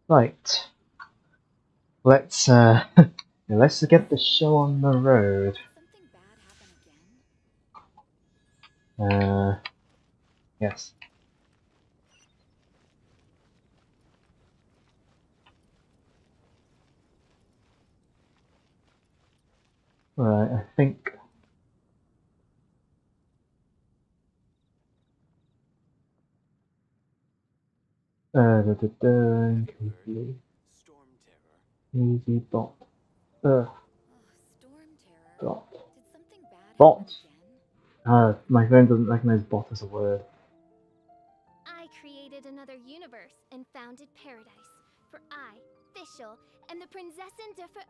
Right. Let's let's get the show on the road. Yes. Right, I think incomplete. Easy bot. Bot. Bot. My phone doesn't recognize bot as a word. I created another universe and founded paradise. For I, Fischl, and the Prinzessin de Ver...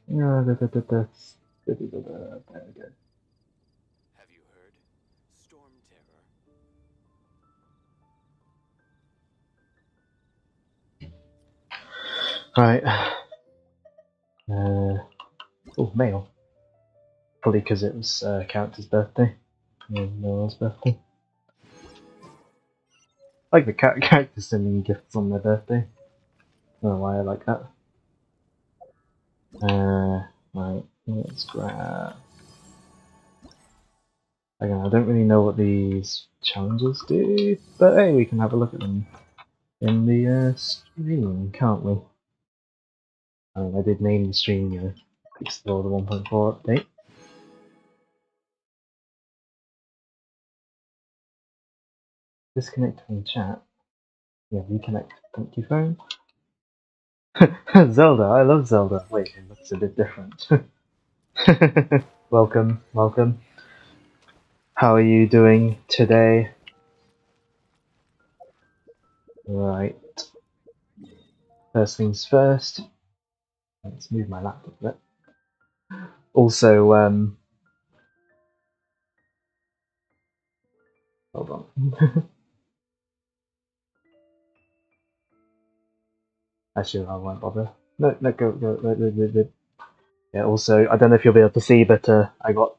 There we go. Have you heard? Storm Terror. Right. Oh, mail. Probably because it was character's birthday. And Noel's birthday. I like the characters sending gifts on their birthday. I don't know why I like that. Right, let's grab... Again, I don't really know what these challenges do, but hey, we can have a look at them in the stream, can't we? I mean, I did name the stream, Explore the 1.4 update. Disconnect from chat. Yeah, reconnect. Thank you, phone. Zelda, I love Zelda. Wait, it looks a bit different. Welcome, welcome. How are you doing today? Right. First things first. Let's move my laptop a bit. Also, hold on. Actually, I won't bother. No, go. Yeah. Also, I don't know if you'll be able to see, but I got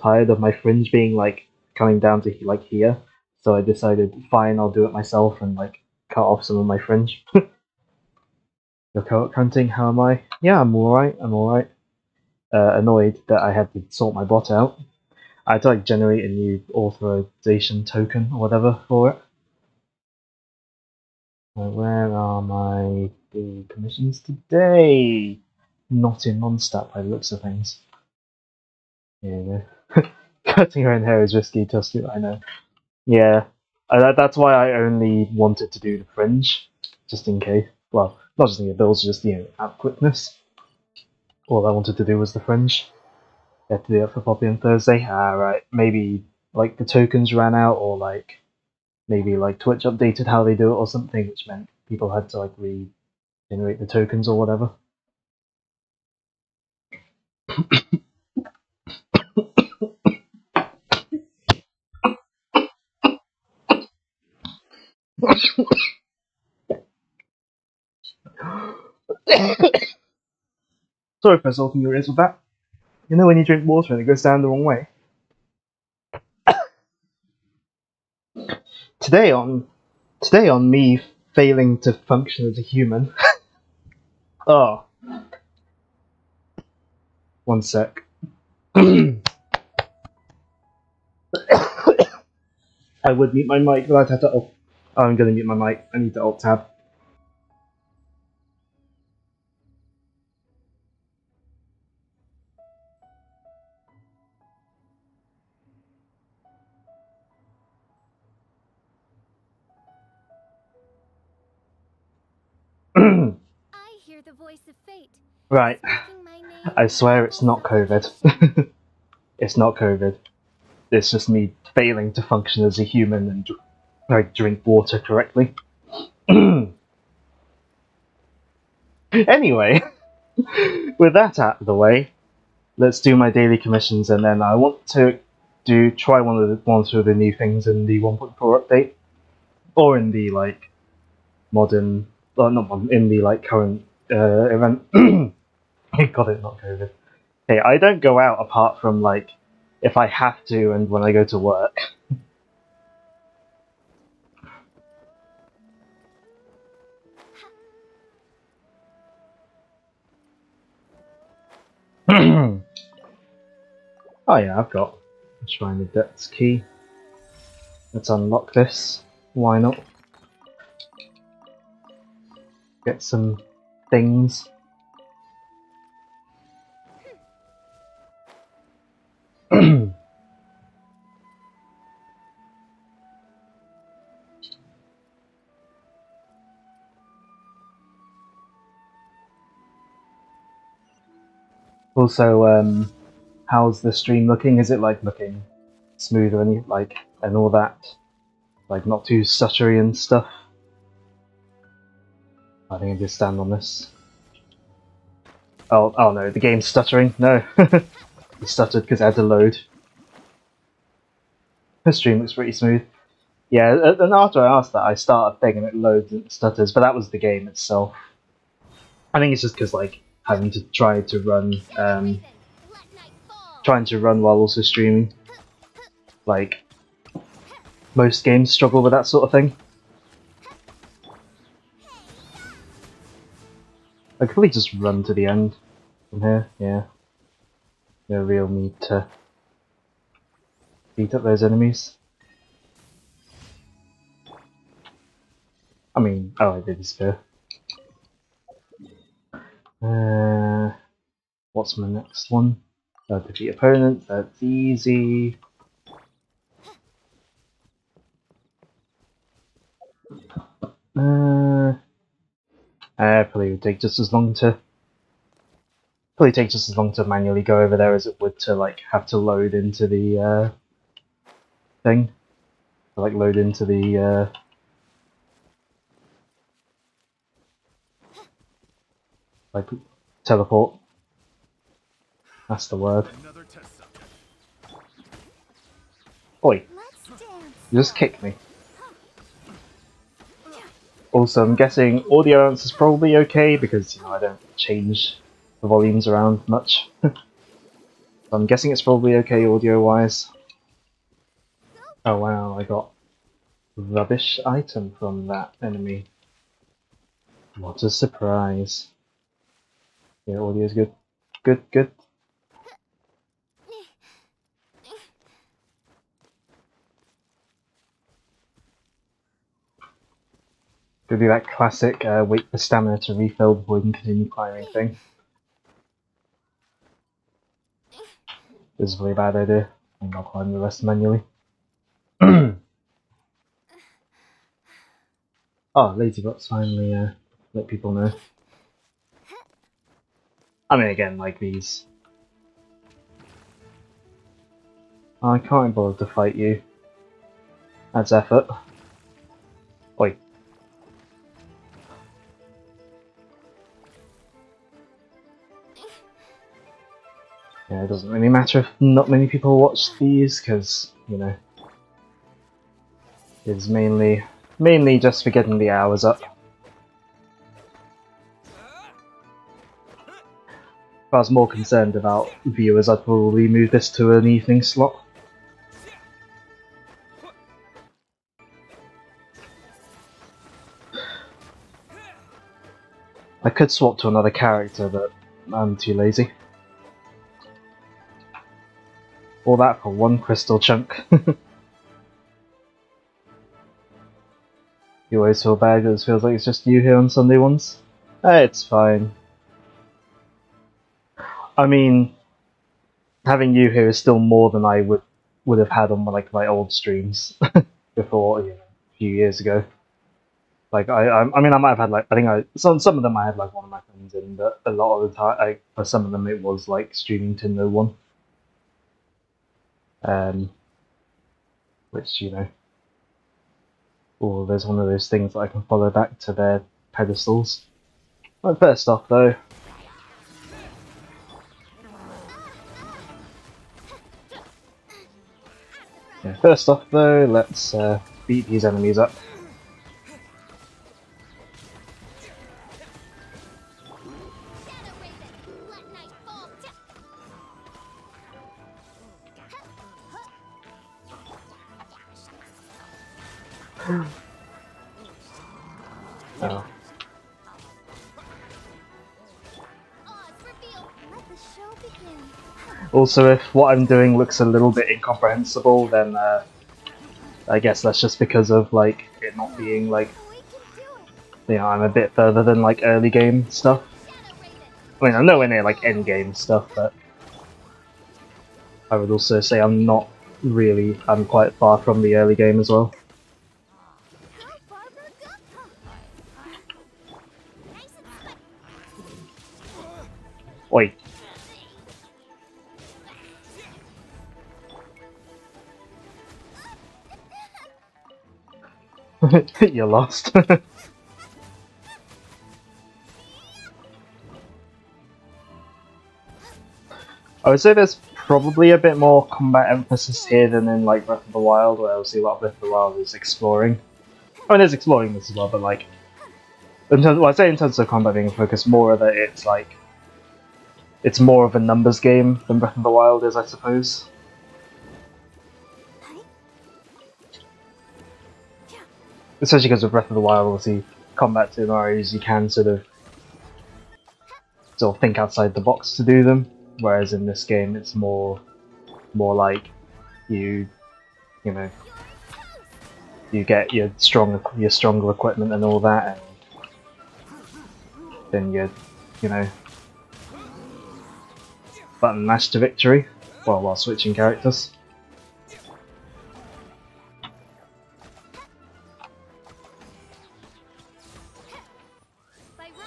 tired of my fringe being like coming down to like here, so I decided, fine, I'll do it myself and like cut off some of my fringe. You're co-op hunting? How am I? Yeah, I'm alright. Annoyed that I had to sort my bot out. I had to like generate a new authorization token or whatever for it. Where are my daily commissions today? Not in Mondstadt by the looks of things. Yeah, cutting your own hair is risky, trust you, I know. Yeah, that's why I only wanted to do the fringe, just in case. Well, not just in case, but also just, out quickness. All I wanted to do was the fringe. I had to do it for Poppy on Thursday. Right, maybe like the tokens ran out, or like maybe like Twitch updated how they do it or something, which meant people had to like regenerate the tokens or whatever. Sorry for assaulting your ears with that. You know when you drink water and it goes down the wrong way? Today on me failing to function as a human. Oh. One sec. I would mute my mic, but I'd have to oh, I'm gonna mute my mic. I need to alt tab. I hear the voice of fate. Right. I swear it's not COVID. It's not COVID. It's just me failing to function as a human and drink water correctly. Anyway, with that out of the way, let's do my daily commissions, and then I want to try one of the new things in the 1.4 update, or in the like modern, well, not modern, in the like current event. God, it's not COVID. Hey, I don't go out apart from like if I have to and when I go to work. Oh yeah, I've got a Shrine of Depths key. Let's unlock this. Why not? Get some things. Also, how's the stream looking? Is it like looking smooth or any like and all that? Like not too stuttery and stuff? I think I just stand on this. Oh no, the game's stuttering. No, it stuttered because I had to load. The stream looks pretty smooth. Yeah, and after I asked that, I start a thing and it loads and it stutters, but that was the game itself. I think it's just because like having to try to run, trying to run while also streaming. Like most games struggle with that sort of thing. I could probably just run to the end from here. Yeah, no real need to beat up those enemies. I mean, oh, I did disappear. What's my next one? Defeat opponent. That's easy. Probably would take just as long to manually go over there as it would to like have to load into the thing. Like load into the like teleport. That's the word. Oi! You just kicked me. Also, I'm guessing audio answer's probably okay because, you know, I don't change the volumes around much. So I'm guessing it's probably okay audio-wise. Oh wow, I got rubbish item from that enemy. What a surprise. Yeah, audio's good. Good. Could be that classic wait for stamina to refill before you can continue climbing thing. This is a really bad idea. I'm not climbing the rest manually. Oh, Ladybots finally let people know. I mean, again, like these. I can't bother to fight you. That's effort. Oi. Yeah, it doesn't really matter if not many people watch these, because, you know, it's mainly just for getting the hours up. If I was more concerned about viewers, I'd probably move this to an evening slot. I could swap to another character, but I'm too lazy. All that for one crystal chunk. You always feel bad because it feels like it's just you here on Sunday ones. It's fine. I mean, having you here is still more than I would have had on like my old streams before, you know, a few years ago. Like I mean, I might have had like some of them I had like one of my friends in, but a lot of the time, for some of them it was like streaming to no one. Which, you know, or there's one of those things that I can follow back to their pedestals. Right, first off though, let's beat these enemies up. Oh. Also, if what I'm doing looks a little bit incomprehensible, then I guess that's just because of like it not being like, We can do it. you know, I'm a bit further than like early game stuff. Shadow Raven. I mean, I'm nowhere near like end game stuff, but I would also say I'm not really. I'm quite far from the early game as well. How far for good? Nice and swift. Oi. You're lost. I would say there's probably a bit more combat emphasis here than in like Breath of the Wild, where obviously a lot of Breath of the Wild is exploring. I mean, there's exploring this as well, but like, in terms, well, I'd say in terms of combat being focused more that it's like, it's more of a numbers game than Breath of the Wild is, I suppose. Especially because with Breath of the Wild, obviously, combat scenarios you can sort of think outside the box to do them, whereas in this game it's more like you know, you get your stronger equipment and all that, and then you know, button mash to victory while switching characters. By royal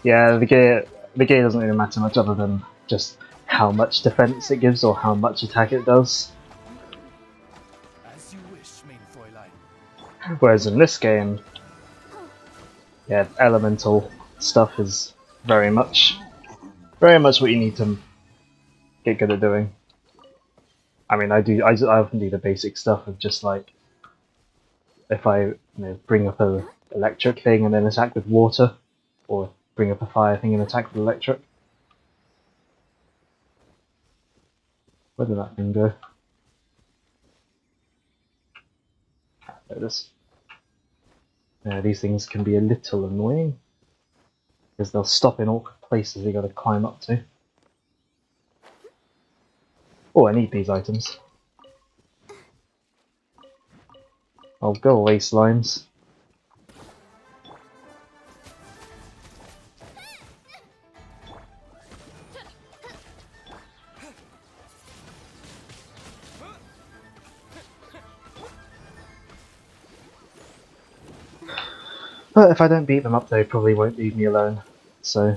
Yeah, the gear doesn't really matter much other than just how much defense it gives or how much attack it does. As you wish, main Fräulein. Whereas in this game, yeah, elemental stuff is very much what you need to get good at doing. I mean, I often do the basic stuff of just like, if I bring up a electric thing and then attack with water, or bring up a fire thing and attack with electric. Where did that thing go? There it is. These things can be a little annoying because they'll stop in awkward places you got to climb up to. Oh, I need these items. Oh, go away, slimes. But if I don't beat them up, they probably won't leave me alone. So.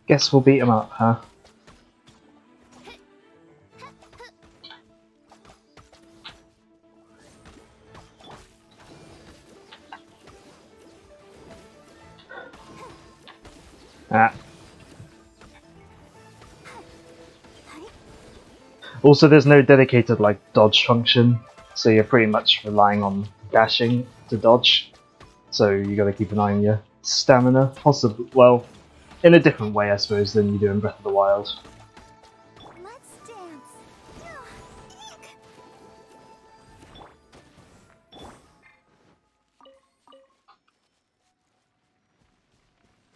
Guess we'll beat them up, huh? Ah. Also, there's no dedicated like dodge function, so you're pretty much relying on dashing to dodge. So you got to keep an eye on your stamina, possibly. Well, in a different way, I suppose, than you do in Breath of the Wild. Let's dance. Eek.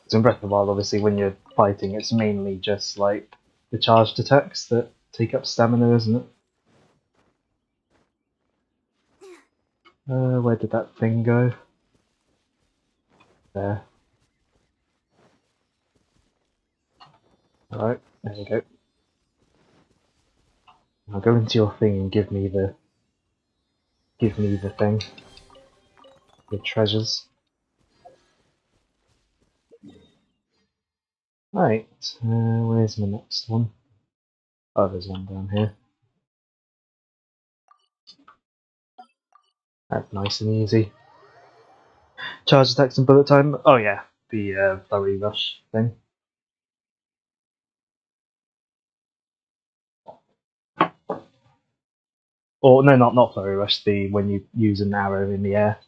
So in Breath of the Wild, obviously, when you're fighting, it's mainly just like the charged attacks that take up stamina, isn't it? Where did that thing go? There. Alright, there you go. Now go into your thing and give me the thing. The treasures. Right, where's my next one? Oh, there's one down here. That's nice and easy. Charge attacks and bullet time. Oh yeah, the flurry rush thing. Or no, not flurry rush. The when you use an arrow in the air.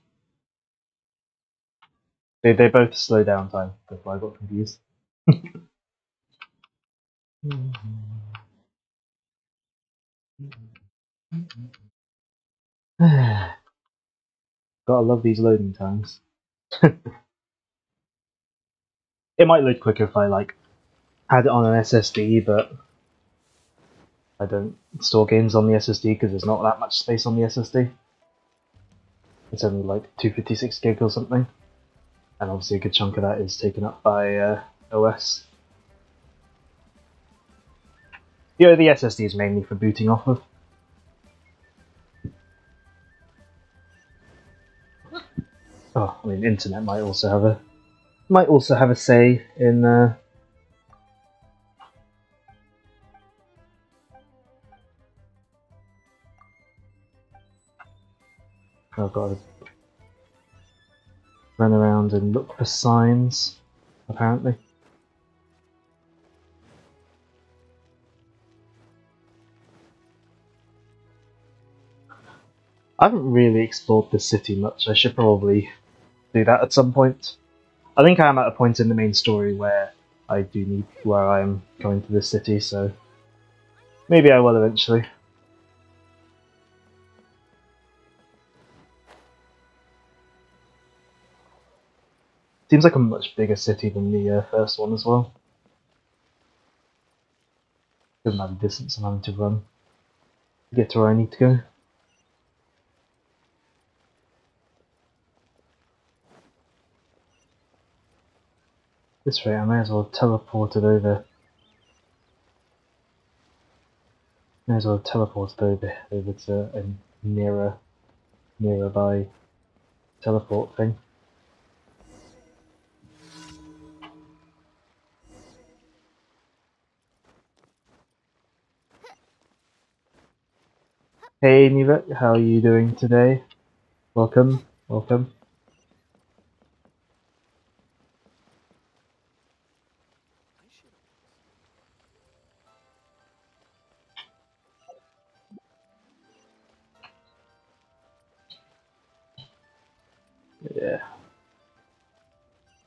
They both slow down time. That's why I got confused. Gotta love these loading times. It might load quicker if I like had it on an SSD, but I don't store games on the SSD because there's not that much space on the SSD. It's only like 256 gig or something, and obviously a good chunk of that is taken up by OS. Yeah, the SSD is mainly for booting off of. Oh, I mean, internet might also have a say in. I've got to run around and look for signs, apparently. I haven't really explored the city much. I should probably do that at some point. I think I am at a point in the main story where I am going to the city, so maybe I will eventually. Seems like a much bigger city than the first one as well. Doesn't matter the distance I'm having to run to get to where I need to go. This rate, I may as well teleport it over. May as well teleport it over to a nearby teleport thing. Hey Nivet, how are you doing today? Welcome, welcome. Yeah.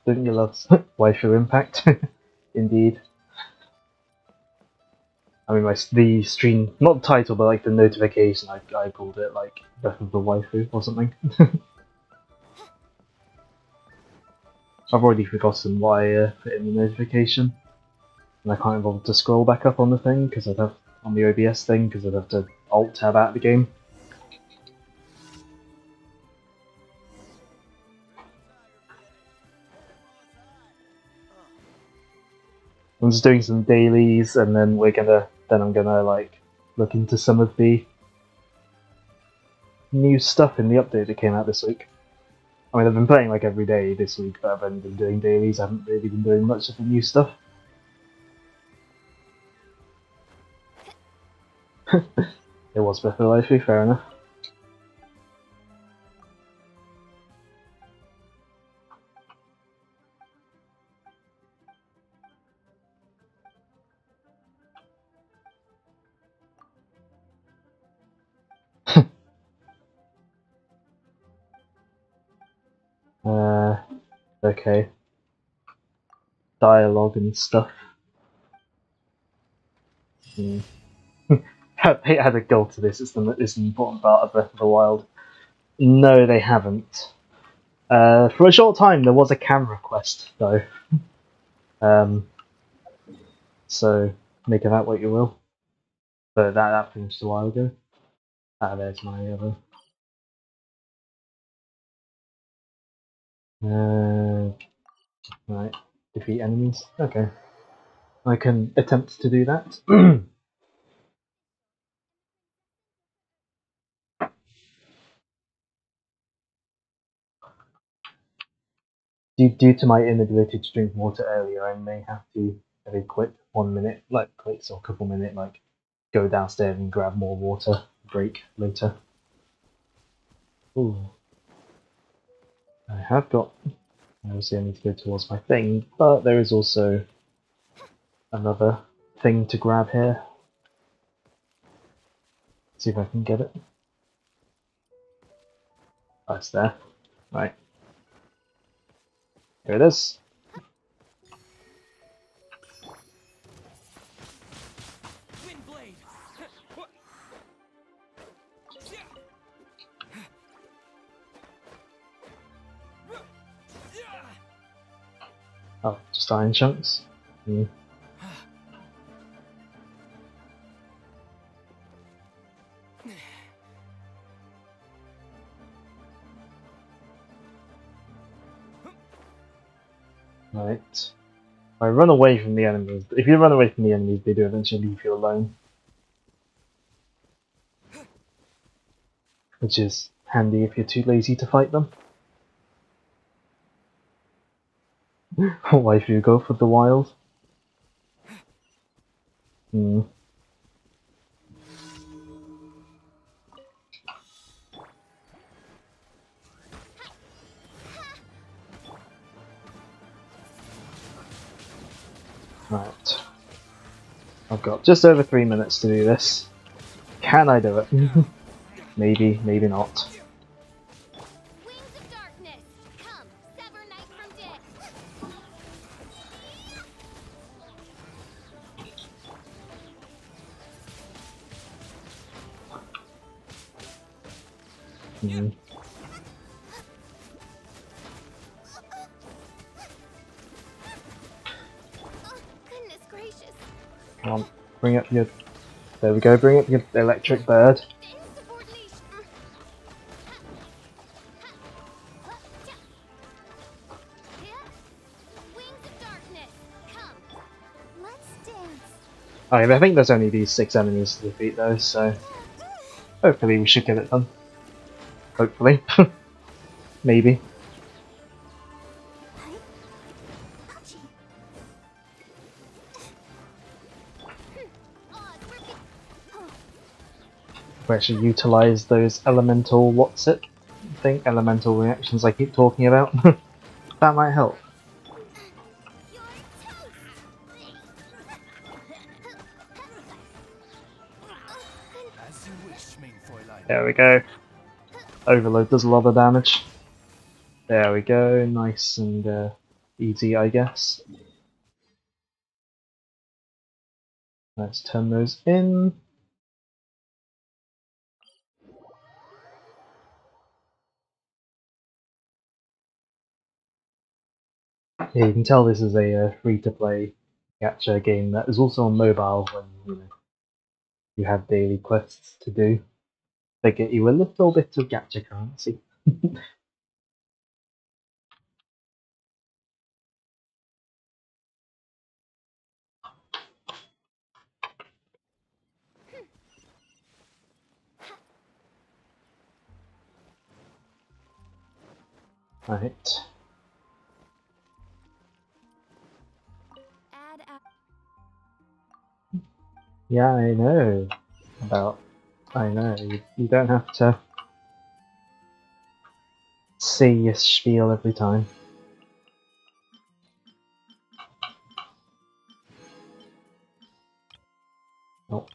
Don't you love waifu impact? Indeed. I mean, the stream, not the title, but like the notification, I called it like Breath of the Waifu or something. I've already forgotten why I put in the notification, and I can't bother to scroll back up on the thing because I'd have on the OBS thing because I'd have to alt tab out of the game. I'm just doing some dailies, and then I'm gonna like look into some of the new stuff in the update that came out this week. I mean, I've been playing like every day this week, but I've only been doing dailies. I haven't really been doing much of the new stuff. It was Breath of the Waifu, fair enough. Okay. Dialogue and stuff. Hmm. They had a goal to this. It's the important part of Breath of the Wild. No, they haven't. For a short time, there was a camera quest, though. So make of that what you will. But that finished a while ago. Ah, there's my other. Right, defeat enemies. Okay, I can attempt to do that. Due to my inability to drink water earlier, I may have to have a quick 1 minute, like clicks or couple minute, like go downstairs and grab more water. Break later. Ooh, I have got. Obviously, I need to go towards my thing, but there is also another thing to grab here. See if I can get it. Oh, it's there. Right. Here it is. Oh, just iron chunks. Hmm. Right. I run away from the enemies. If you run away from the enemies, they do eventually leave you alone. Which is handy if you're too lazy to fight them. Why should you go for the wild? Hmm. Right. I've got just over 3 minutes to do this. Can I do it? Maybe, maybe not. Wings of darkness, come, sever night from day. Hmm. Oh, goodness gracious. Come on, bring up your... There we go, bring up your electric bird. The insubordination. Wings of darkness, come. Let's dance. Okay, I think there's only these 6 enemies to defeat though, so... Hopefully we should get it done. Hopefully. Maybe. We actually utilize those elemental elemental reactions I keep talking about. That might help. As you wish, main Fräulein. There we go. Overload does a lot of damage. There we go, nice and easy, I guess. Let's turn those in. Yeah, you can tell this is a free-to-play gacha game that is also on mobile when you have daily quests to do. They get you a little bit of gacha currency. Right. Yeah, I know. I know. You don't have to say your spiel every time. Oh.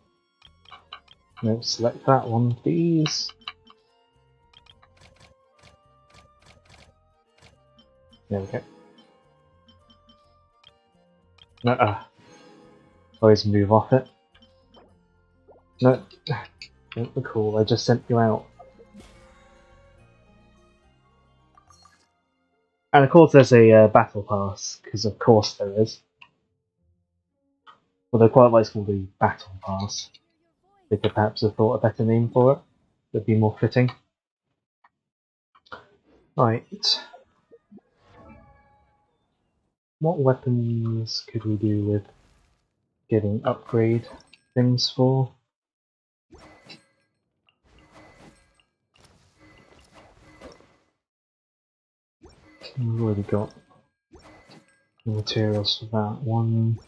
No, select that one, please. There we go. No, always move off it. No, don't be cool, I just sent you out. And of course there's a battle pass, because of course there is. Although quite like called the battle pass. They could perhaps have thought a better name for it. Would be more fitting. Right. What weapons could we do with getting upgrade things for? We've already got the materials for that one.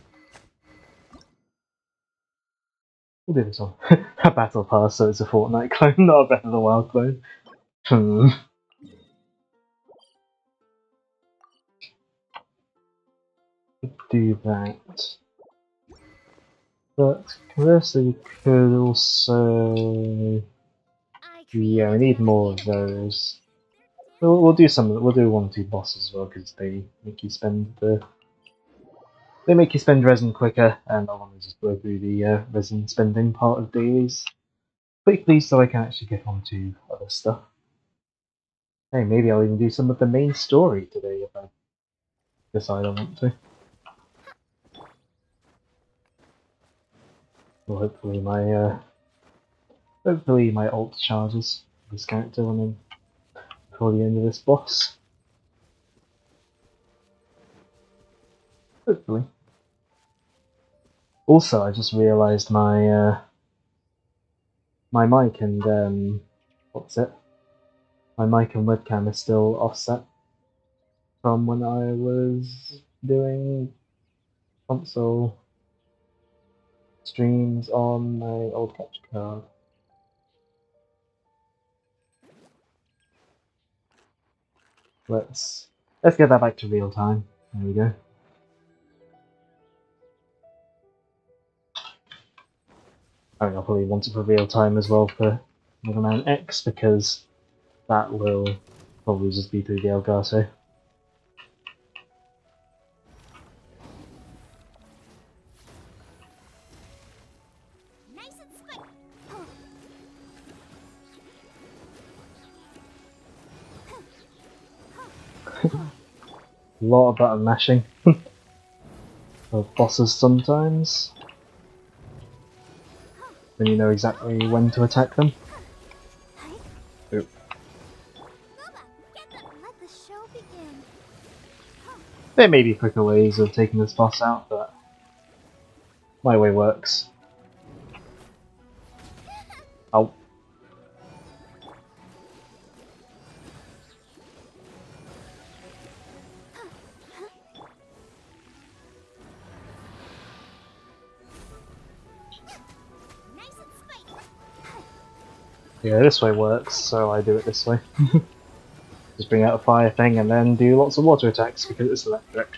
We'll do this one. A battle pass, so it's a Fortnite clone, not a Breath of the Wild clone. Do that. But conversely, we could also... Yeah, we need more of those. We'll do some. We'll do 1 or 2 bosses as well because they make you spend resin quicker, and I want to just go through the resin spending part of dailies quickly so I can actually get on to other stuff. Hey, maybe I'll even do some of the main story today if I decide I want to. Well, hopefully my ult charges this character when I'm before the end of this boss. Hopefully. Also, I just realised my my mic and what's it? My mic and webcam is still offset from when I was doing console streams on my old capture card. Let's get that back to real time. There we go. I think I'll probably want it for real time as well for Mega Man X because that will probably just be through the Elgato. Nice and squick. A lot of button mashing of bosses sometimes. Then you know exactly when to attack them. Oop. Let the show begin. There may be quicker ways of taking this boss out, but my way works. Oh. Yeah, this way works, so I do it this way. Just bring out a fire thing and then do lots of water attacks because it's electric.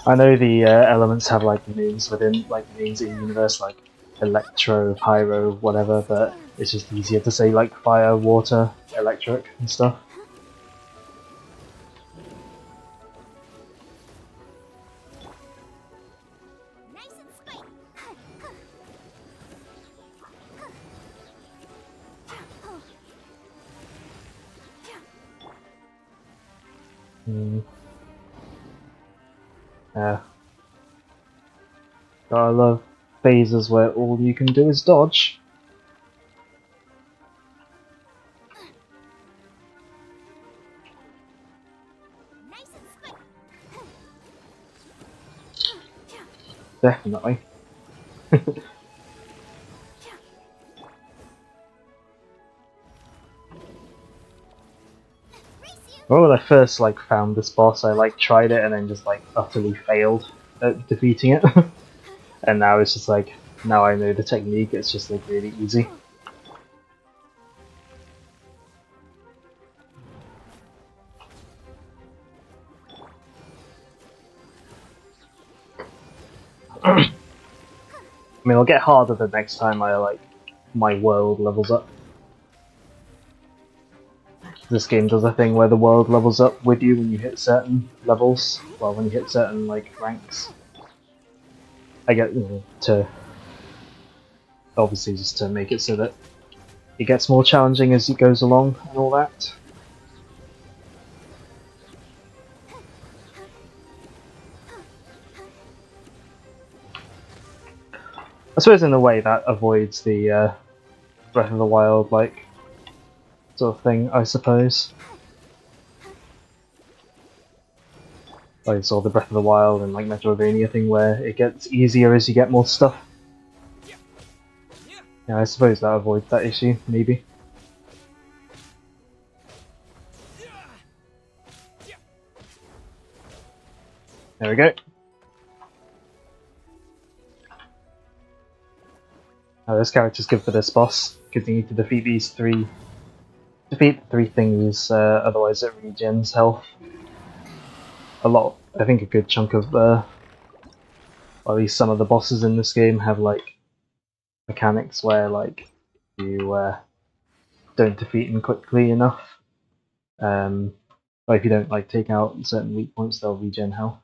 I know the elements have like names within, like names in the universe, like electro, pyro, whatever, but it's just easier to say like fire, water, electric, and stuff. Yeah. I love phases where all you can do is dodge. Definitely. Well, when I first like found this boss, I like tried it and then just like utterly failed at defeating it. And now it's just like, now I know the technique, it's just like really easy. I mean, it'll get harder the next time I like my world levels up. This game does a thing where the world levels up with you when you hit certain levels. Well, when you hit certain like ranks. I get to obviously just to make it so that it gets more challenging as it goes along and all that. I suppose in a way that avoids the Breath of the Wild like sort of thing, I suppose. Like sort of the Breath of the Wild and like Metroidvania thing where it gets easier as you get more stuff. Yeah, I suppose that avoids that issue, maybe. There we go. This character's good for this boss, because you need to defeat these three things, otherwise it regens health. I think a good chunk of, or at least some of the bosses in this game have like mechanics where like you don't defeat them quickly enough. Or if you don't like take out certain weak points, they'll regen health.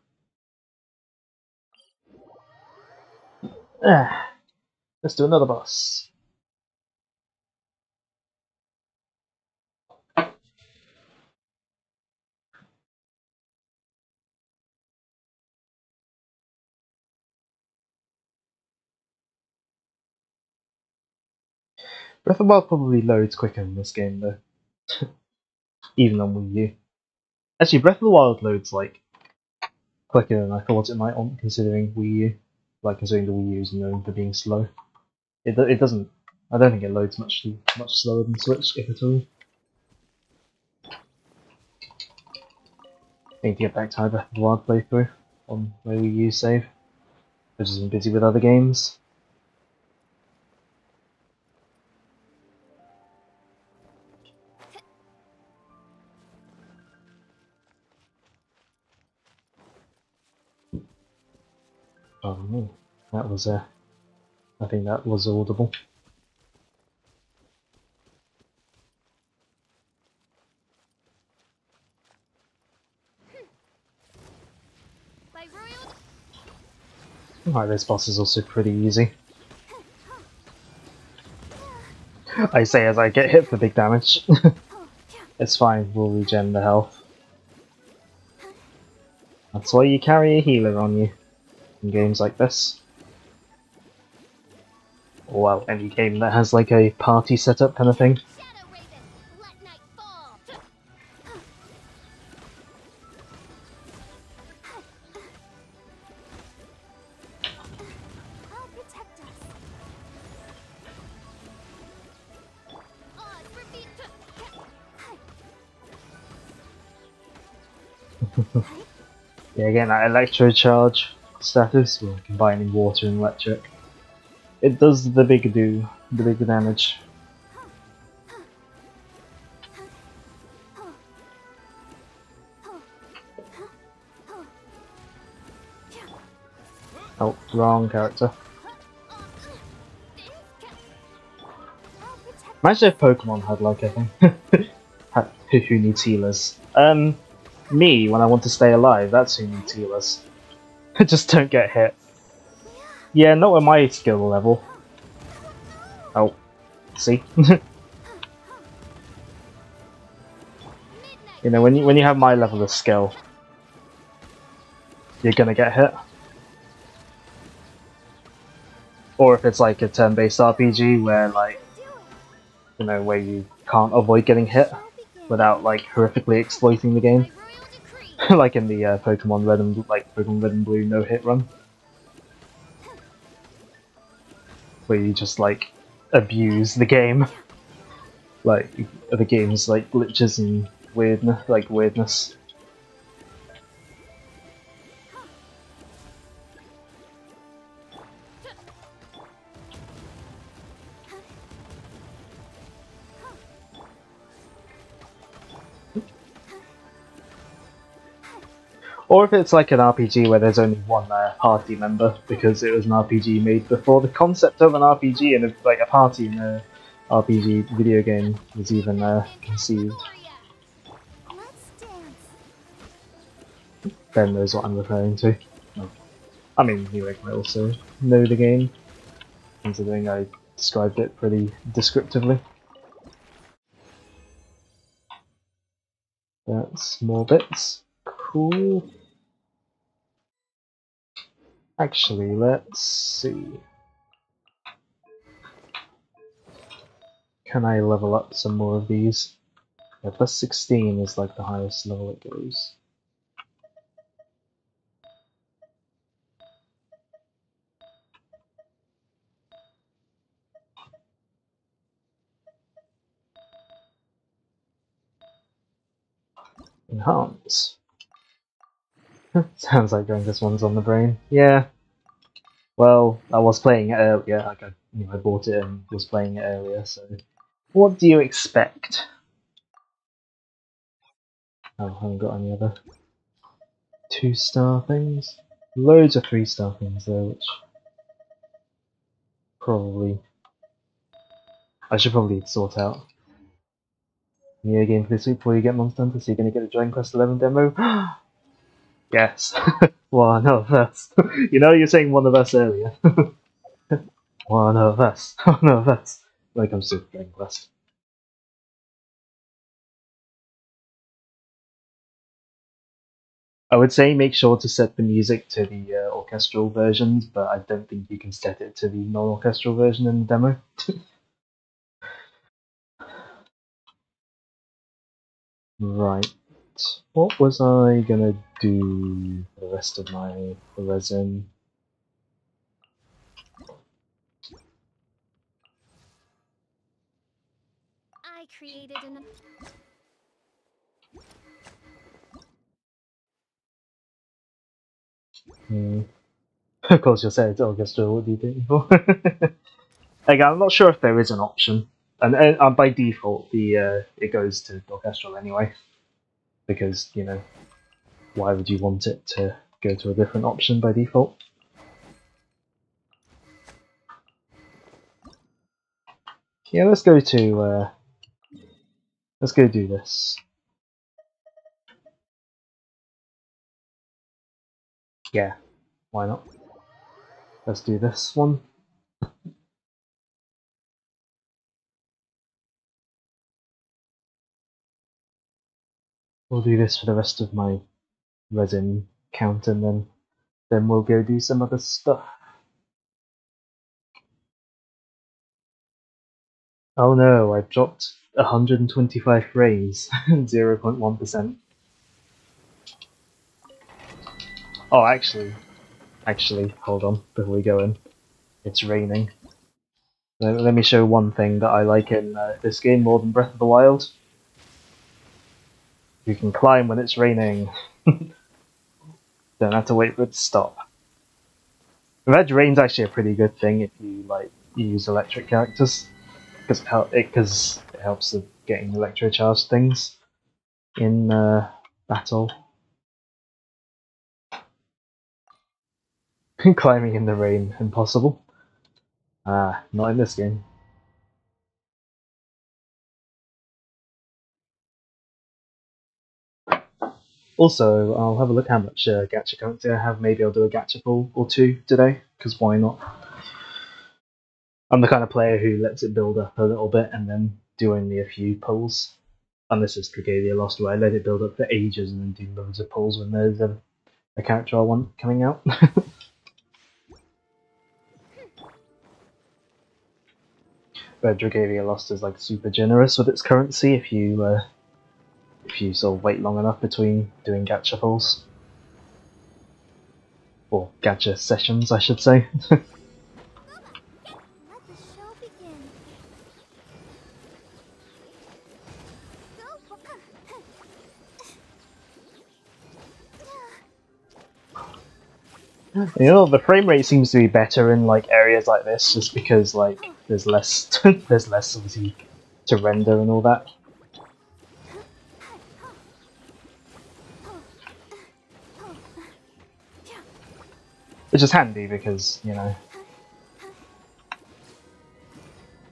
Let's do another boss. Breath of the Wild probably loads quicker in this game though, even on Wii U. Actually, Breath of the Wild loads like quicker than I thought it might on considering Wii U, like considering the Wii U is known for being slow. It doesn't. I don't think it loads much slower than Switch, if at all. I need to get back to my Breath of the Wild playthrough on my Wii U save. I've just been busy with other games. Oh no, that was I think that was audible. By royal. Alright, this boss is also pretty easy. I say as I get hit for big damage. It's fine, we'll regen the health. That's why you carry a healer on you in games like this. Or well, any game that has like a party setup kind of thing. Shadow Raven, let night fall. I'll protect us. Odds repeat. Yeah, again, that electro charge status, we're combining water and electric. It does the big damage. Oh, wrong character. Imagine if Pokemon had like a thing. Who needs healers? Me, when I want to stay alive, that's who needs healers. Just don't get hit. Yeah, not at my skill level. Oh, see? You know, when you have my level of skill, you're gonna get hit. Or if it's like a turn-based RPG where like, you know, where you can't avoid getting hit without like horrifically exploiting the game. Like in the Pokemon Red and Blue no hit run, where you just like abuse the game, like the game's like glitches and weirdness. Or if it's like an RPG where there's only one party member, because it was an RPG made before the concept of an RPG and like a party in a RPG video game was even conceived. Ben knows what I'm referring to. I mean, you might also know the game, considering I described it pretty descriptively. That's more bits. Cool. Actually, let's see. Can I level up some more of these? Yeah, plus 16 is like the highest level it goes. Enhance. Sounds like going this one's on the brain. Yeah. Well, I was playing it earlier. Like I bought it and was playing it earlier. So, what do you expect? Oh, I haven't got any other 2-star things. Loads of 3-star things though, which probably I should probably sort out. New game for this week before you get Monster Hunter, so you're gonna get a Dragon Quest 11 demo. Yes. Well, no, first. You know, you're saying one of us earlier. One of us. One of us. When it comes to getting quest. I would say make sure to set the music to the orchestral versions, but I don't think you can set it to the non-orchestral version in the demo. Right. What was I gonna do for the rest of my resin? I created an. Of course, you'll say it's orchestral. What do you think? Again, I'm not sure if there is an option, and by default, the it goes to orchestral anyway, because why would you want it to go to a different option by default? Yeah, let's go do this. Yeah, why not? Let's do this one. We'll do this for the rest of my resin count, and then we'll go do some other stuff. Oh no, I've dropped 125 frames, 0.1%. Oh, actually, hold on before we go in. It's raining. Let me show one thing that I like in this game more than Breath of the Wild. You can climb when it's raining. Don't have to wait for it to stop. In fact, rain's actually a pretty good thing if you use electric characters, because it helps with getting electrocharged things in battle. Climbing in the rain, impossible. Ah, not in this game. Also, I'll have a look how much gacha currency I have. Maybe I'll do a gacha pull or two today, because why not? I'm the kind of player who lets it build up a little bit and then do only a few pulls. Unless it's Dragalia Lost, where I let it build up for ages and then do loads of pulls when there's a character I want coming out. But Dragalia Lost is like super generous with its currency if you sort of wait long enough between doing gacha pulls. Or gacha sessions, I should say. Let the show begin. The frame rate seems to be better in like areas like this, just because like there's less there's less obviously to render and all that. Which is handy because you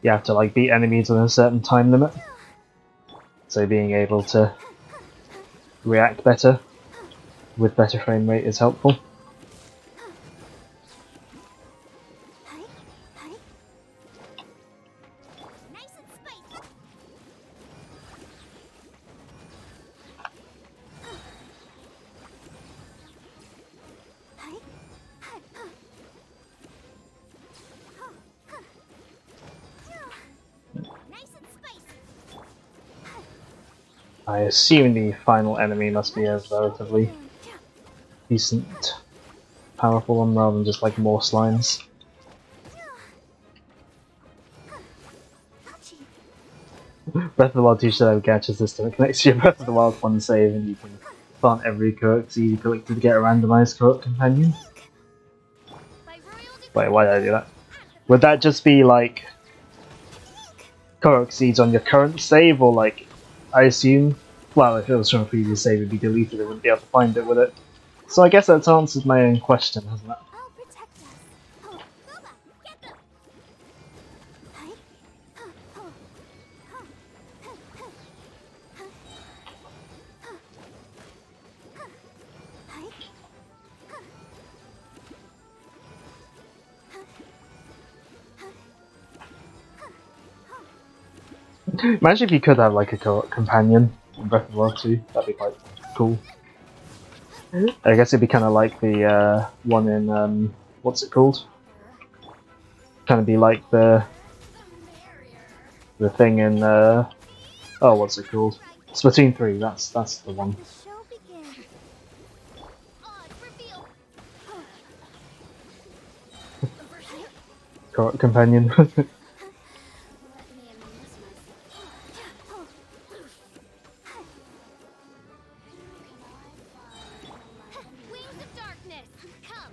have to like beat enemies within a certain time limit. So being able to react better with better frame rate is helpful. I assume the final enemy must be a relatively decent, powerful one rather than just like more slimes. Breath of the Wild 2 should have a gacha system. It connects to your Breath of the Wild 1 save and you can plant every Korok seed you collected to get a randomized Korok companion. Wait, why did I do that? Would that just be like Korok seeds on your current save, or like, I assume, well, if it was from a previous save, it'd be deleted, it wouldn't be able to find it with it. So I guess that's answered my own question, hasn't it? Imagine if you could have like a companion in Breath of the Wild 2. That'd be quite cool. I guess it'd be kind of like the one in what's it called? Kind of be like the thing in oh, what's it called? Splatoon 3. That's the one. The show begins. Odd reveal. Companion. Let me amuse myself. Wings of darkness, come.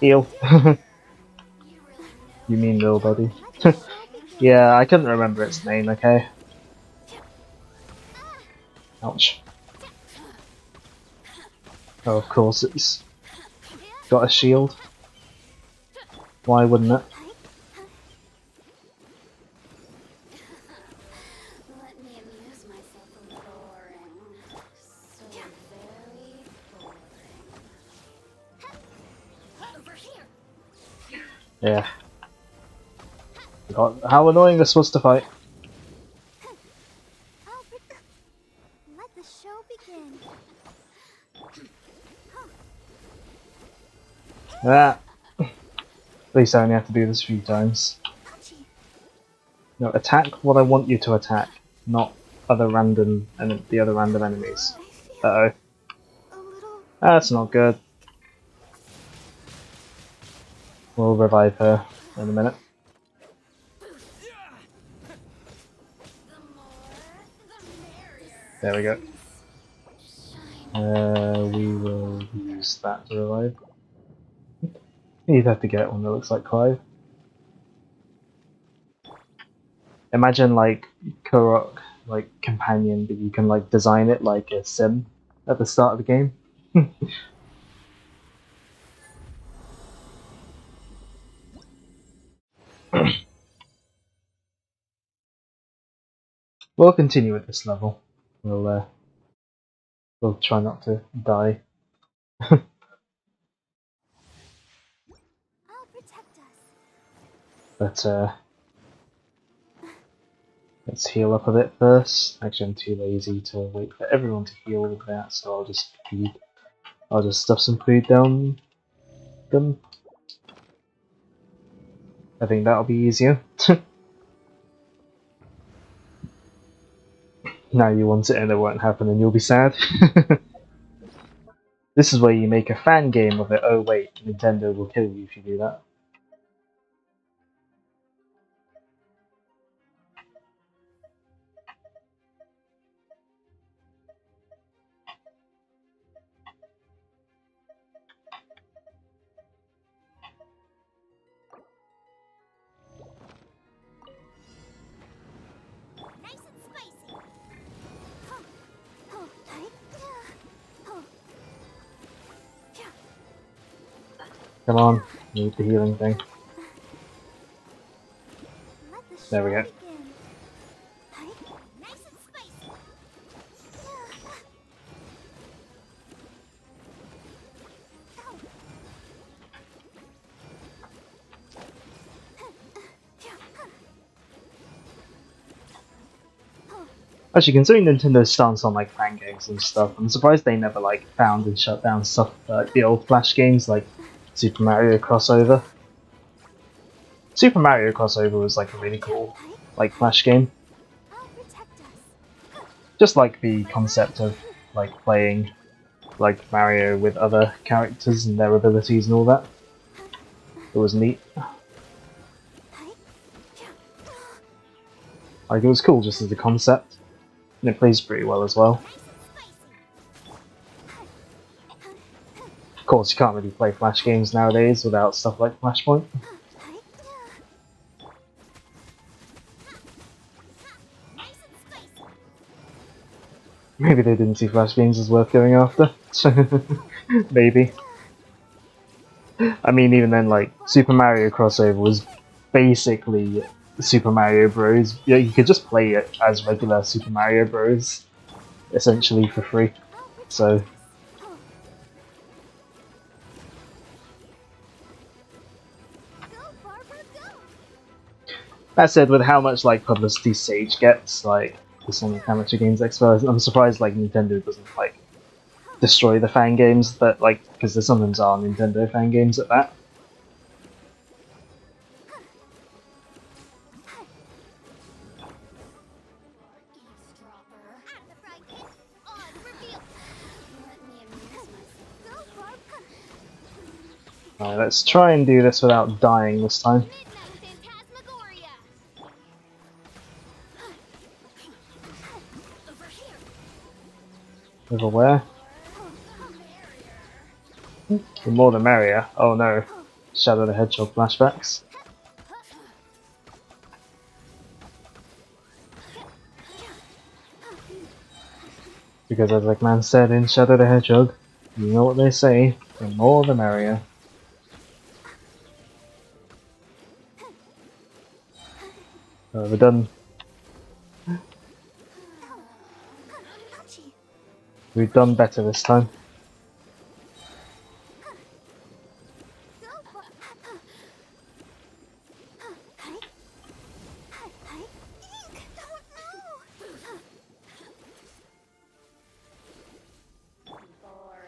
Eel. You mean little buddy? Yeah, I couldn't remember its name, okay? Ouch. Oh, of course it's got a shield. Why wouldn't it? Let me amuse myself a little. Boring. So very boring. Over here. Yeah. God, how annoying this was to fight. Let the show begin. Ah. At least I only have to do this a few times. No, attack what I want you to attack, not other random and the other random enemies. Uh oh. A little. That's not good. We'll revive her in a minute. There we go. We will use that to revive. You'd have to get one that looks like Clive. Imagine like Korok, like companion, but you can like design it like a sim at the start of the game. We'll continue at this level. We'll try not to die. I'll protect us. But let's heal up a bit first. Actually, I'm too lazy to wait for everyone to heal with that, so I'll just feed. I'll just stuff some food down them. I think that'll be easier. Now you want it and it won't happen and you'll be sad. This is where you make a fan game of it. Oh wait, Nintendo will kill you if you do that. Nice and spicy. Come on, need the healing thing. Let the There we show go. begin. Nice and spicy. Actually, considering Nintendo's stance on like fan games and stuff, I'm surprised they never like found and shut down stuff like the old Flash games like Super Mario Crossover. Super Mario Crossover was like a really cool like Flash game. I'll protect us. Just like the concept of like playing like Mario with other characters and their abilities and all that. It was neat. Like it was cool just as a concept. And it plays pretty well as well. Of course, you can't really play Flash games nowadays without stuff like Flashpoint. Maybe they didn't see Flash games as worth going after. Maybe. I mean, even then, like, Super Mario Crossover was basically Super Mario Bros. Yeah, you could just play it as regular Super Mario Bros. Essentially for free. So, That said, with how much like publicity Sage gets, like the Sonic Amateur Games Expo, I'm surprised like Nintendo doesn't like destroy the fan games that like because there sometimes are Nintendo fan games at that. Alright, let's try and do this without dying this time. Over where? The more the merrier. Oh no. Shadow the Hedgehog flashbacks. Because as Eggman said in Shadow the Hedgehog, you know what they say, the more the merrier. We're done. We've done better this time.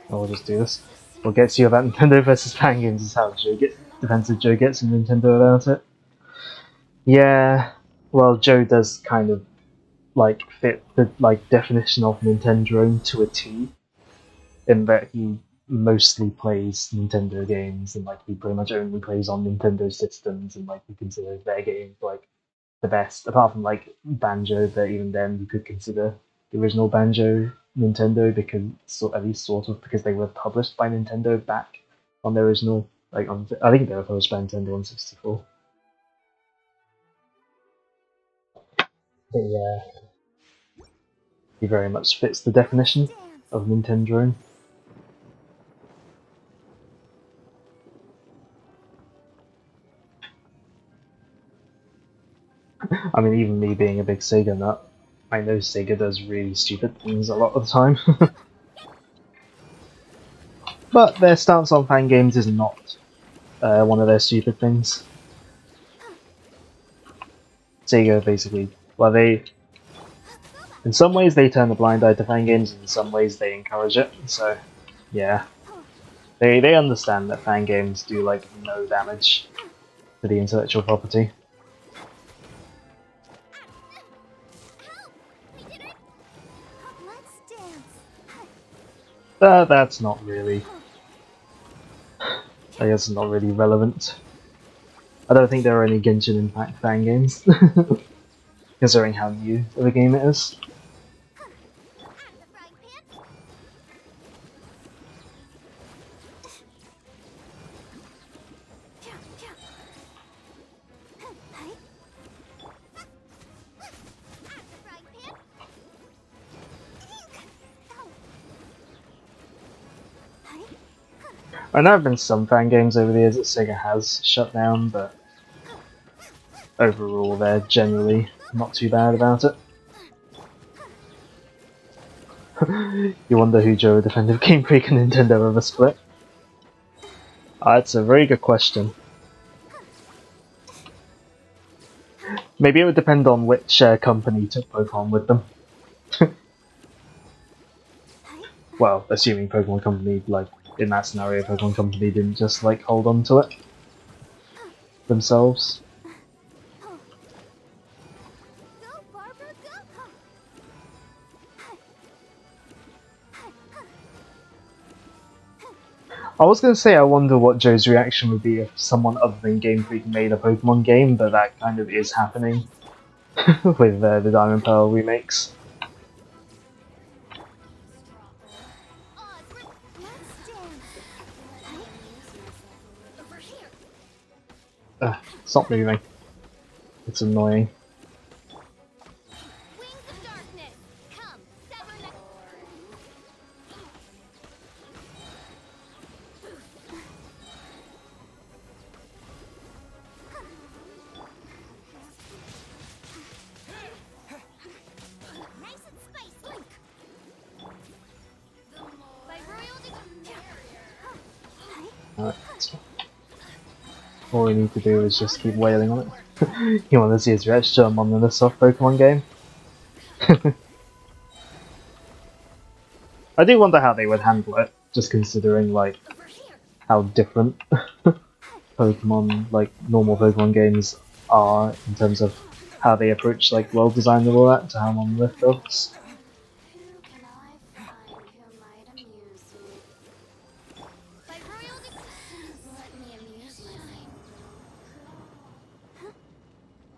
We'll just do this. What gets you about Nintendo versus fan games is how defensive Joe gets in Nintendo about it. Yeah, well, Joe does kind of like fit the like definition of Nintendo to a T, in that he mostly plays Nintendo games and like he pretty much only plays on Nintendo systems and like he considers their games like the best, apart from like Banjo, but even then you could consider the original Banjo Nintendo because at least sort of because they were published by Nintendo back on their original like on I think they were published by Nintendo on 64. But yeah, he very much fits the definition of Nintendo. I mean, even me being a big Sega nut, I know Sega does really stupid things a lot of the time. But their stance on fan games is not one of their stupid things. Sega basically, well, in some ways they turn a blind eye to fan games, and in some ways they encourage it. So, yeah, they understand that fan games do like no damage to the intellectual property. That's not really. I guess it's not really relevant. I don't think there are any Genshin Impact fan games, considering how new of a game it is. I know there have been some fan games over the years that Sega has shut down, but overall they're generally not too bad about it. You wonder who Joe would defend if Game Freak and Nintendo ever split? That's a very good question. Maybe it would depend on which company took Pokemon with them. Well, assuming Pokemon Company, like, in that scenario, Pokemon Company didn't just, like, hold on to it themselves. I was going to say I wonder what Joe's reaction would be if someone other than Game Freak made a Pokemon game, but that kind of is happening with the Diamond Pearl remakes. Stop moving. It's annoying. Alright, all we need to do is just keep wailing on it. You want to see his reaction to a Monolith Soft Pokemon game? I do wonder how they would handle it, just considering like how different Pokemon, like normal Pokemon games, are in terms of how they approach like world design and all that to how Monolith does. Who can I find who might amuse me? By royal let me amuse myself.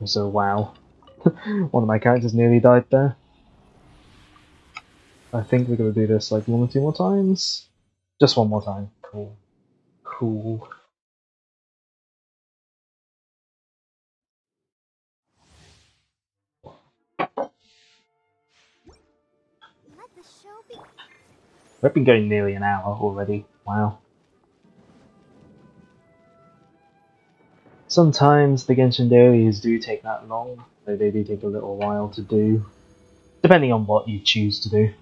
So wow, one of my characters nearly died there. I think we're gonna do this like 1 or 2 more times. Just one more time. Cool. Cool. Let the show be. We've been going nearly an hour already. Wow. Sometimes the Genshin dailies do take that long, though they do take a little while to do, depending on what you choose to do.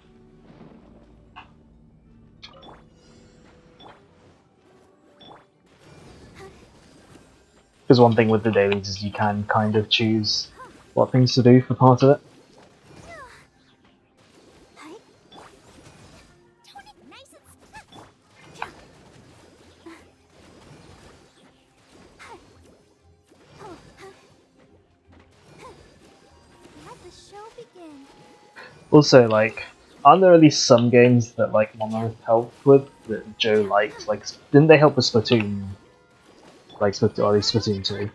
Because one thing with the dailies is you can kind of choose what things to do for part of it. Let the show begin. Also, like, aren't there at least some games that like Monolith helped with that Joe liked? Like, didn't they help with Splatoon? Like, Splatoon, or at least Splatoon 2.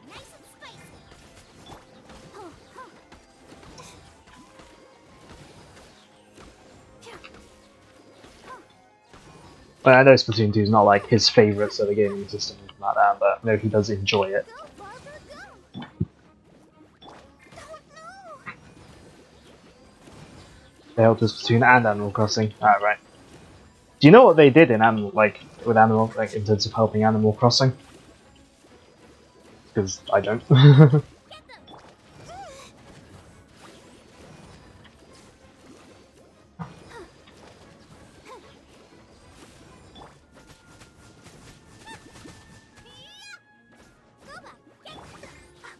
I know Splatoon 2 is not like his favourite sort of gaming system or anything like that, but I know he does enjoy it. Go, Barbara, go! Don't know. They helped with Splatoon and Animal Crossing. Alright, right. Do you know what they did in Animal, like, with Animal, like, in terms of helping Animal Crossing? Because I don't.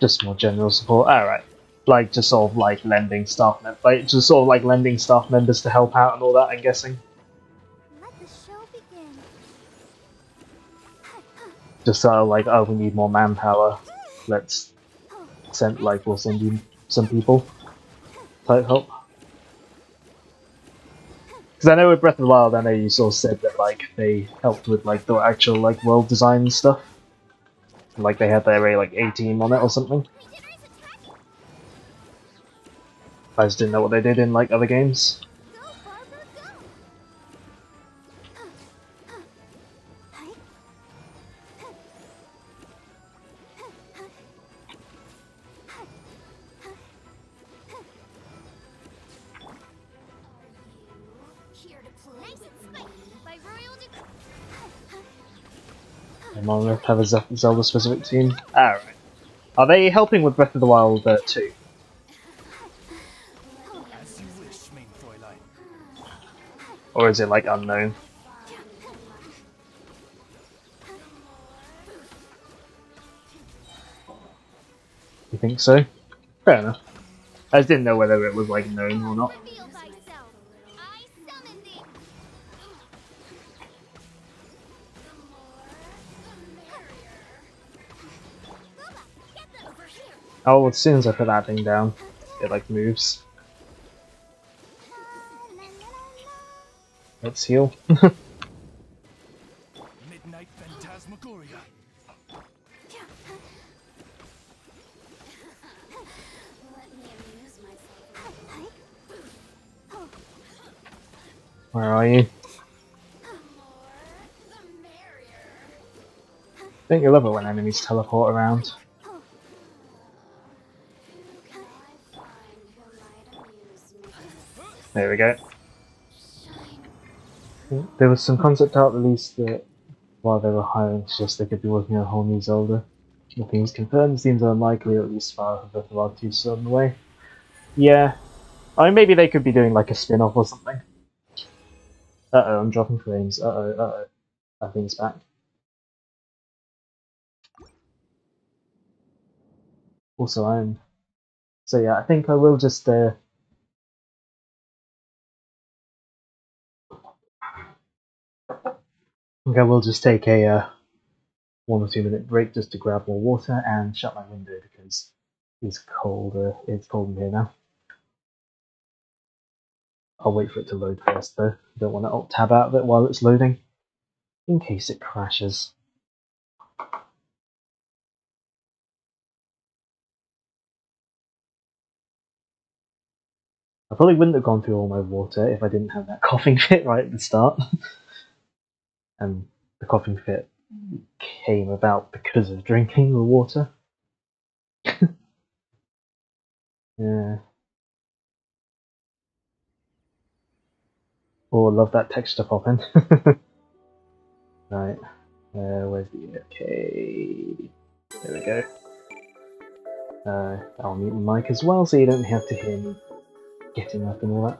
Just more general support. Alright. Like, just sort of like lending staff members to help out and all that, I'm guessing. Let the show begin. Just sort of like, oh, we need more manpower. Let's send, like, we'll send you some people. Type help. Because I know with Breath of the Wild, I know you sort of said that, like, they helped with, like, the actual, like, world design and stuff. Like, they had their, like, A-team on it or something. I just didn't know what they did in, like, other games. Go, Barbara, go! Here to play with by royal And Monolith have a Zelda-specific team. Alright. Are they helping with Breath of the Wild 2? As you wish, main Fräulein. Or is it, like, unknown? You think so? Fair enough. I just didn't know whether it was, like, known or not. reveal thyself. I summon thee. Get them over here. Oh, as soon as I put that thing down, it, like, moves. Let's heal. Midnight Phantasmagoria. Let me amuse myself. Where are you? Don't you love it when enemies teleport around? There we go. There was some concept art released that while they were hiring, just they could be working on a whole new Zelda. Nothing's confirmed, seems unlikely, at least far Breath of the Wild 2 still on the way. Yeah. I mean, maybe they could be doing like a spin-off or something. Uh-oh, I'm dropping frames. Uh-oh, uh-oh. That thing's back. Also, so yeah, I think I will just I think I will just take a 1 or 2 minute break just to grab more water and shut my window because it's cold. It's cold in here now. I'll wait for it to load first though. Don't want to alt tab out of it while it's loading, in case it crashes. I probably wouldn't have gone through all my water if I didn't have that coughing fit right at the start. And the coughing fit came about because of drinking the water. Yeah. Oh, I love that texture pop in. Right. Where's the okay? There we go. I'll mute my mic as well so you don't have to hear me getting up and all that.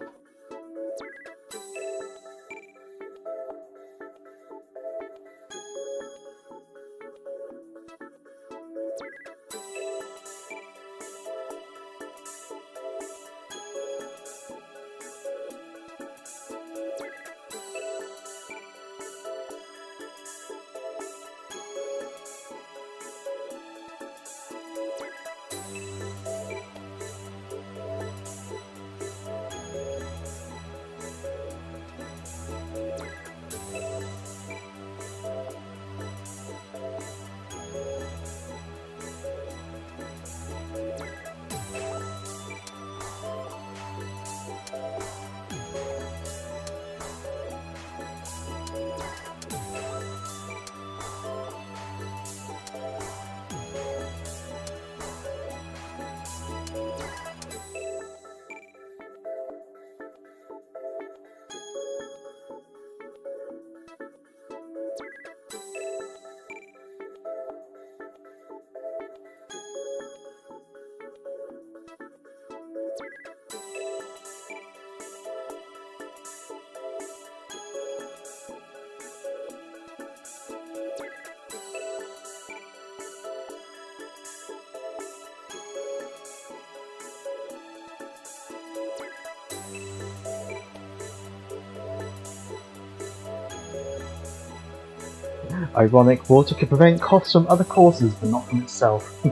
Ironic, water could prevent coughs from other causes, but not from itself.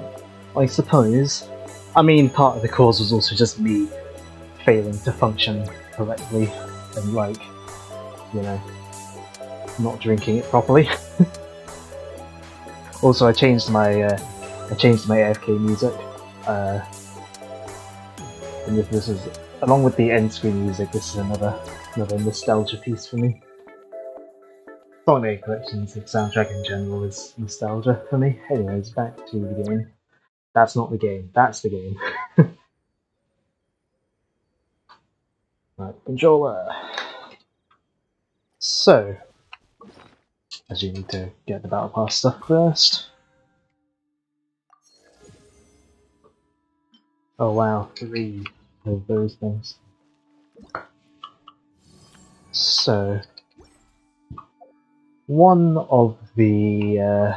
I suppose. I mean, part of the cause was also just me failing to function correctly, and like, you know, not drinking it properly. Also, I changed my AFK music, and this is, along with the end screen music, this is another nostalgia piece for me. Song Day Collections, the soundtrack in general is nostalgia for me. Anyways, back to the game. That's not the game, that's the game. Right, controller. So, as you need to get the Battle Pass stuff first. Oh wow, 3 of those things. So, one of the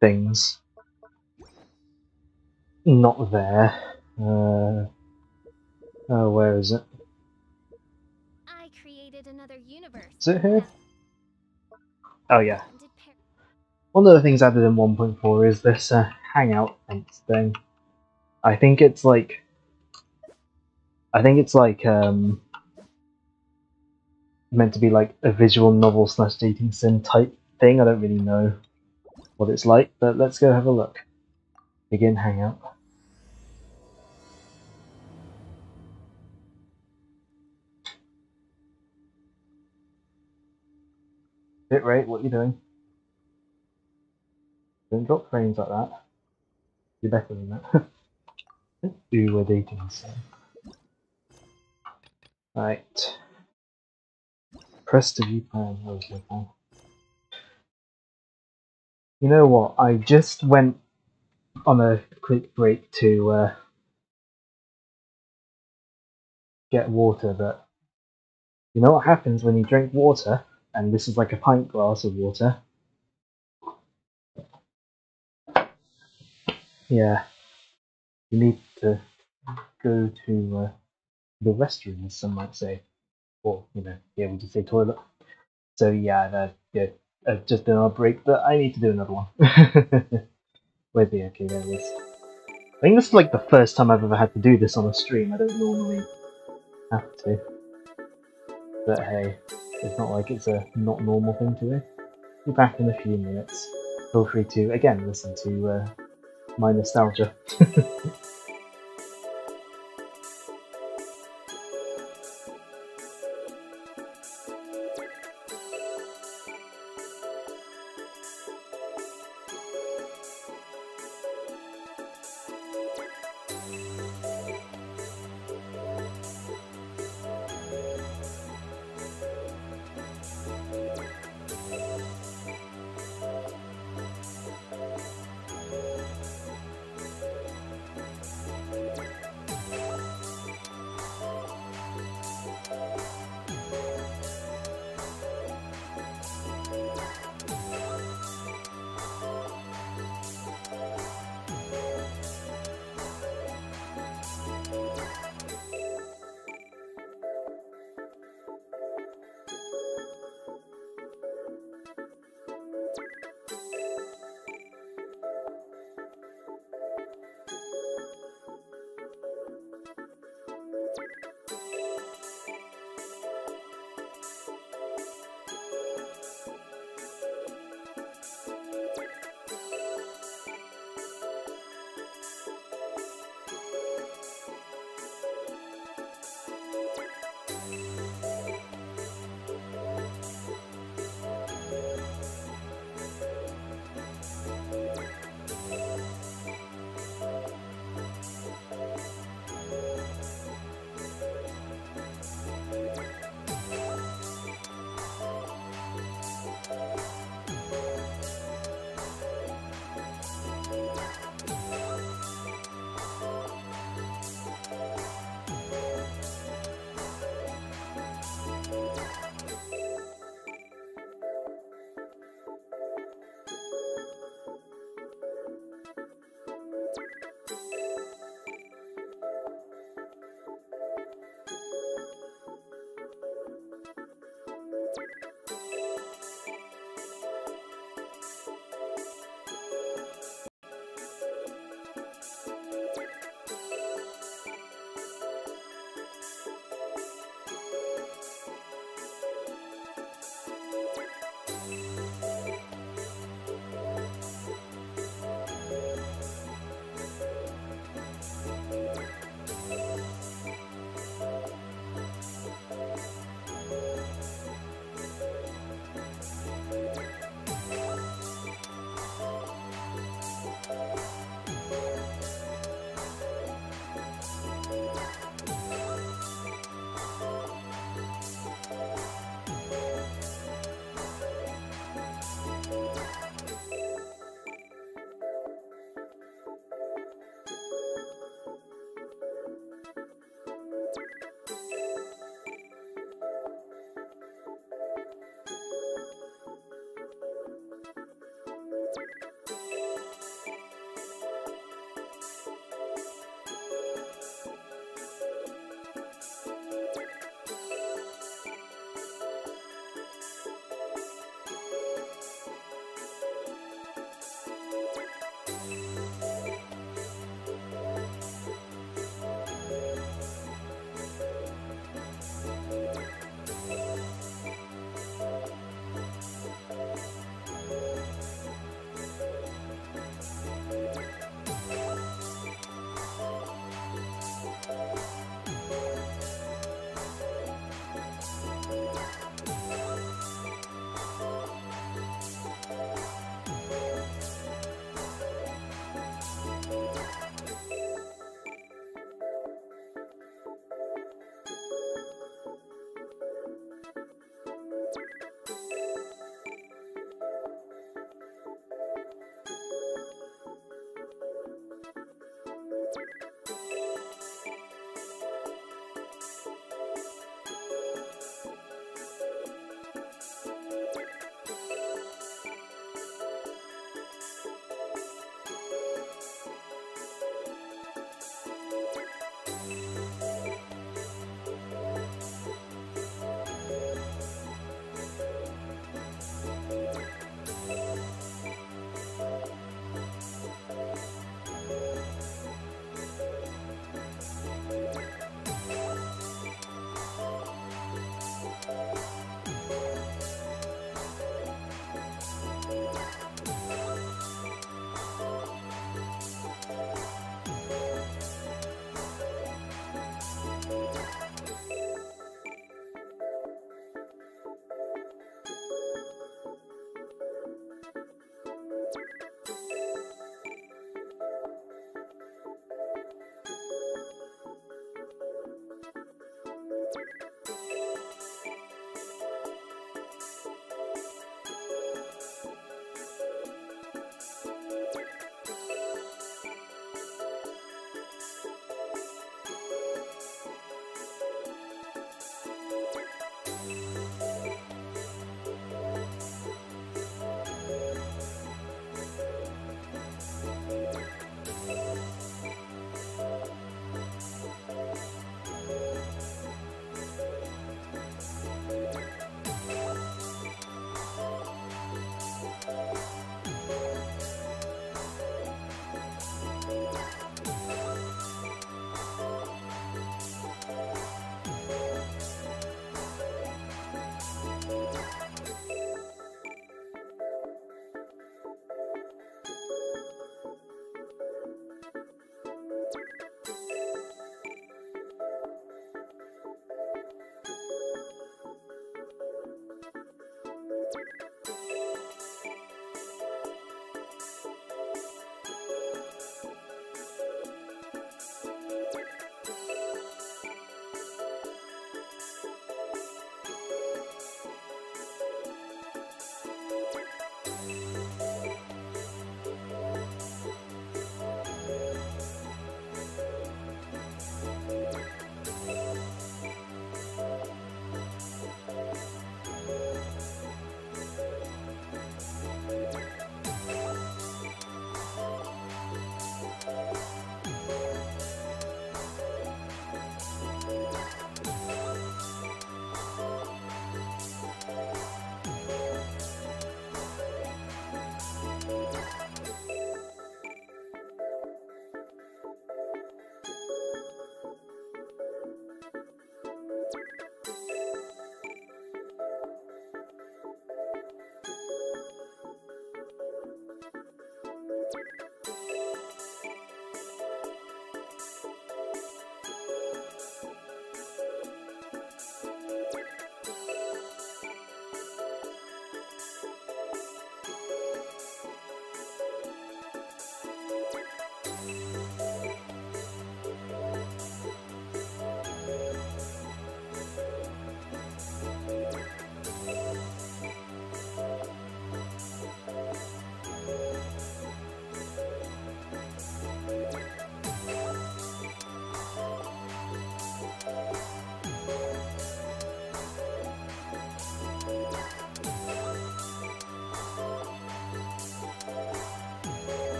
things not there. Oh, where is it? I created another universe. Is it here? Oh yeah. One of the things added in 1.4 is this hangout thing. I think it's like meant to be like a visual novel / dating sim type thing. I don't really know what it's like, but let's go have a look. Begin hangout. Bitrate, what are you doing? Don't drop frames like that. You're better than that. Do a dating sim. Right. Press to view plan. Oh, okay, fine. You know what? I just went on a quick break to get water, but you know what happens when you drink water? And this is like a pint glass of water. yeah, you need to go to the restroom, as some might say, or be able to say toilet. So yeah, just in our break, but I need to do another one. Where's the okay? There it is. I think this is like the first time I've ever had to do this on a stream. I don't normally have to, but hey, it's not like it's a not normal thing to do. Be back in a few minutes. Feel free to again listen to my nostalgia.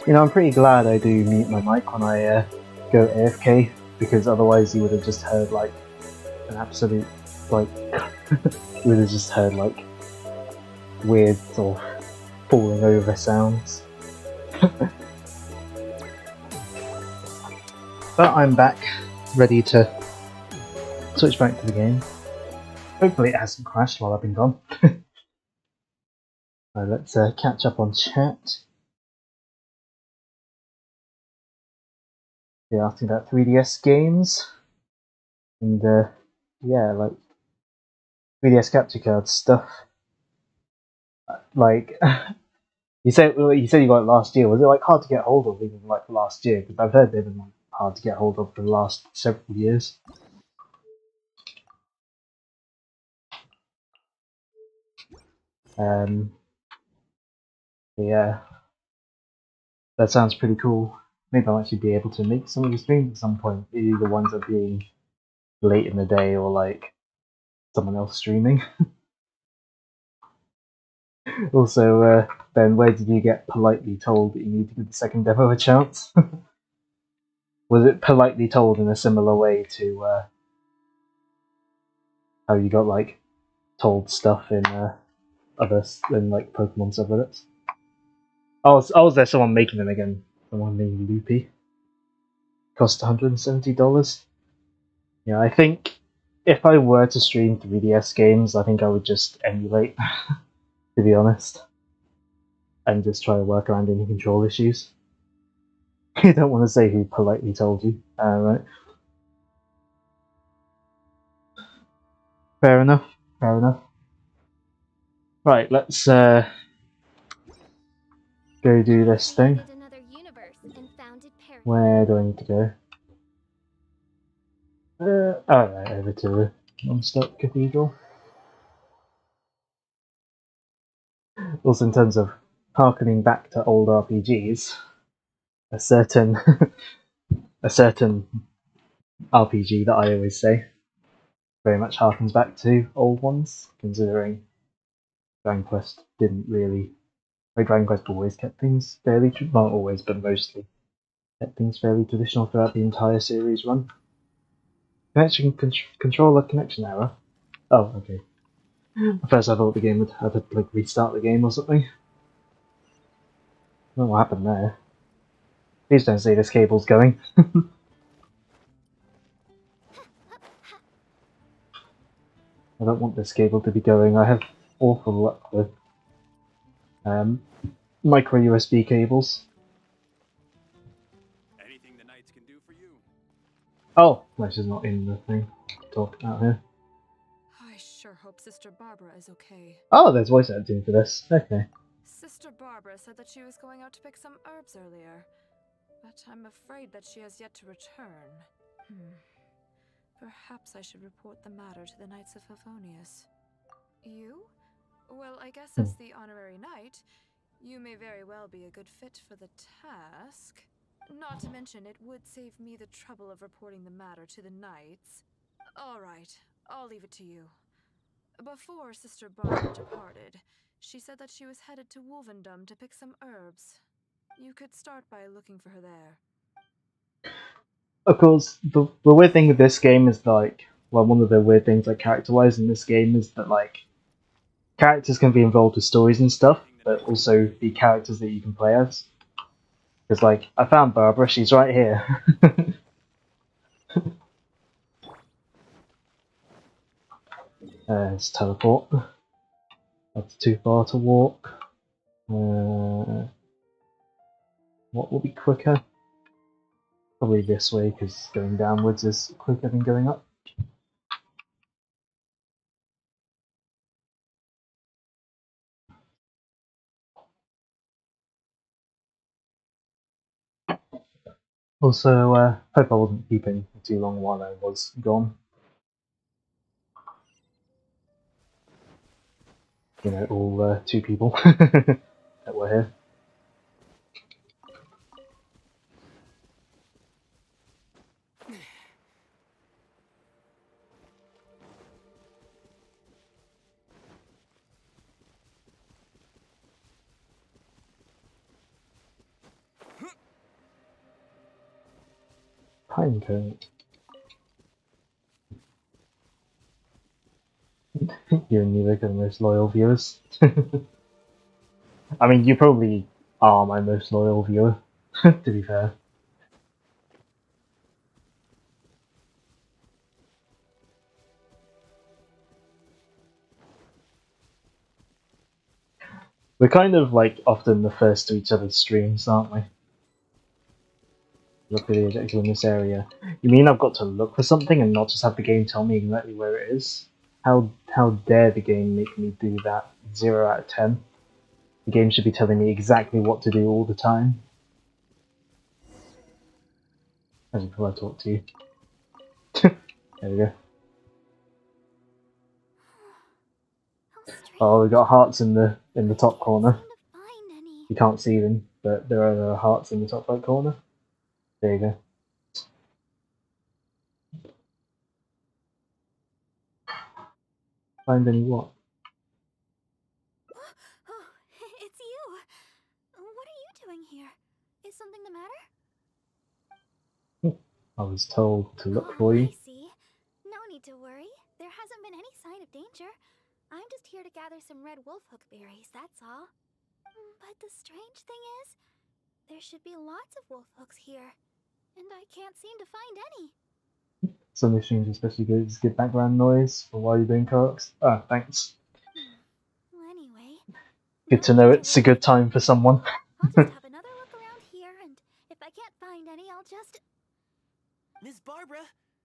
You know, I'm pretty glad I do mute my mic when I go AFK, because otherwise you would have just heard like an absolute, like, you would have just heard like weird sort of falling over sounds. But I'm back, ready to switch back to the game. Hopefully it hasn't crashed while I've been gone. Right, let's catch up on chat. You're asking about 3DS games, and yeah, like 3DS capture card stuff. Like you said you got it last year. Was it like hard to get hold of even like last year? Because I've heard they've been like, hard to get hold of for the last several years. Yeah, that sounds pretty cool. Maybe I'll actually be able to make some of the streams at some point. Either the ones that are being late in the day or like someone else streaming. Also, Ben, where did you get politely told that you need to give the second demo a chance? Was it politely told in a similar way to how you got like told stuff in like Pokemon subreddits? I was there. Someone making them again. Someone named Loopy. Cost $170. Yeah, I think if I were to stream 3DS games, I think I would just emulate, to be honest, and just try to work around any control issues. You don't want to say who politely told you, right? Fair enough. Fair enough. Right, let's go do this thing. Where do I need to go? Alright, over to the non-stop cathedral. Also, in terms of harkening back to old RPGs, a certain RPG that I always say very much harkens back to old ones, considering Dragon Quest didn't really. Like, Dragon Quest always kept things fairly, not always, but mostly kept things fairly traditional throughout the entire series run. Controller connection error. Oh, okay. At first I thought the game would have to like restart the game or something. I don't know what happened there. Please don't say this cable's going. I don't want this cable to be going. I have awful luck with micro USB cables. Anything the knights can do for you? Oh, which is not in the thing to talk about here. I sure hope Sister Barbara is okay. Oh, there's voice editing for this. Okay. Sister Barbara said that she was going out to pick some herbs earlier, but I'm afraid that she has yet to return. Perhaps I should report the matter to the Knights of Favonius. You? Well, I guess as the honorary knight, you may very well be a good fit for the task. Not to mention, it would save me the trouble of reporting the matter to the knights. All right, I'll leave it to you. Before Sister Barbara departed, she said that she was headed to Wolvendom to pick some herbs. You could start by looking for her there. Of course, the weird thing with this game is like, well, one of the weird things like character-wise in this game is that like characters can be involved with stories and stuff, but also be characters that you can play as. Because like, I found Barbara, she's right here. Let's teleport. That's too far to walk. What will be quicker? Probably this way, because going downwards is quicker than going up. Also, hope I wasn't keeping too long while I was gone. You know, all 2 people that were here. Pinecone. You and Neva are the most loyal viewers. I mean, you probably are my most loyal viewer, to be fair. We're kind of like often the first to each other's streams, aren't we? Look for the objective in this area. You mean I've got to look for something and not just have the game tell me exactly where it is? How dare the game make me do that? 0 out of 10. The game should be telling me exactly what to do all the time. As before I talk to you. There we go. Oh, we got hearts in the top corner. You can't see them, but there are hearts in the top right corner. There you go. Find any what? Oh, it's you. What are you doing here? Is something the matter? I was told to look for Oh, you. I see. No need to worry. There hasn't been any sign of danger. I'm just here to gather some red wolfhook berries, that's all. But the strange thing is, there should be lots of wolfhooks here, and I can't seem to find any. Something strange, especially good. It's good background noise for while you're doing co-ops. Ah, thanks. Well, anyway, Good to know it's a good time for someone. I'll just have another look around here, and if I can't find any, I'll just... Miss Barbara!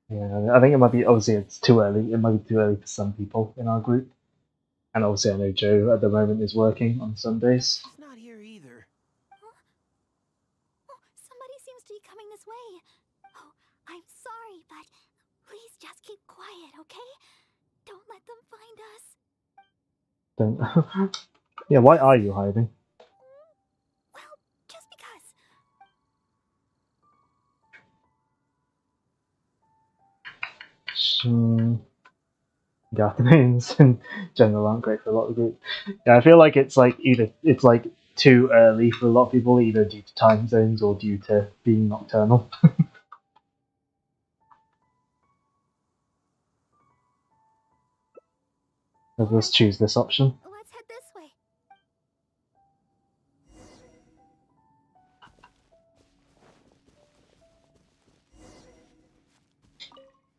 Yeah, I think it might be, obviously it's too early. It might be too early for some people in our group. And obviously I know Joe at the moment is working on Sundays. She's not here either. Oh, somebody seems to be coming this way. Oh, I'm sorry, but please just keep quiet, okay? Don't let them find us. Don't. Yeah, why are you hiding? Well, just because. The afternoons in general aren't great for a lot of the group. Yeah, I feel like it's like either it's like too early for a lot of people, either due to time zones or due to being nocturnal. Let's choose this option. Let's head this way.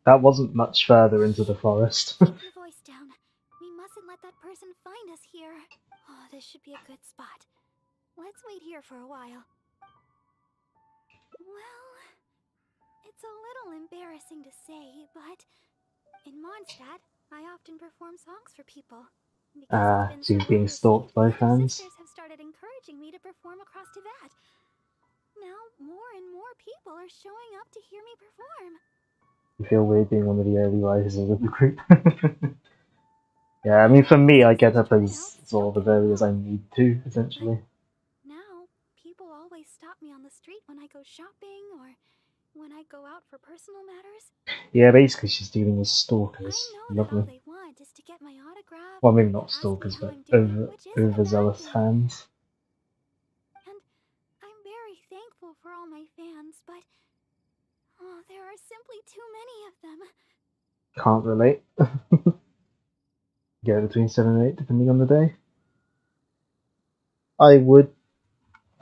That wasn't much further into the forest. Keep your voice down. We mustn't let that person find us here. Oh, this should be a good spot. Let's wait here for a while. Well, it's a little embarrassing to say, but in Mondstadt, I often perform songs for people. Because She's being stalked by fans. sisters have started encouraging me to perform across to that. Now more and more people are showing up to hear me perform. You feel weird being one of the early risers of the group. Yeah, I mean for me I get up as sort of early as I need to, essentially. Now, people always stop me on the street when I go shopping or when I go out for personal matters. Yeah, basically she's dealing with stalkers. I know that all Lovely. they want is to get my autograph. Well, maybe not ask me stalkers, how but I'm doing, which isn't a bad overzealous thing. fans. And I'm very thankful for all my fans, but oh, there are simply too many of them. Can't relate. Get between 7 and 8 depending on the day. I would.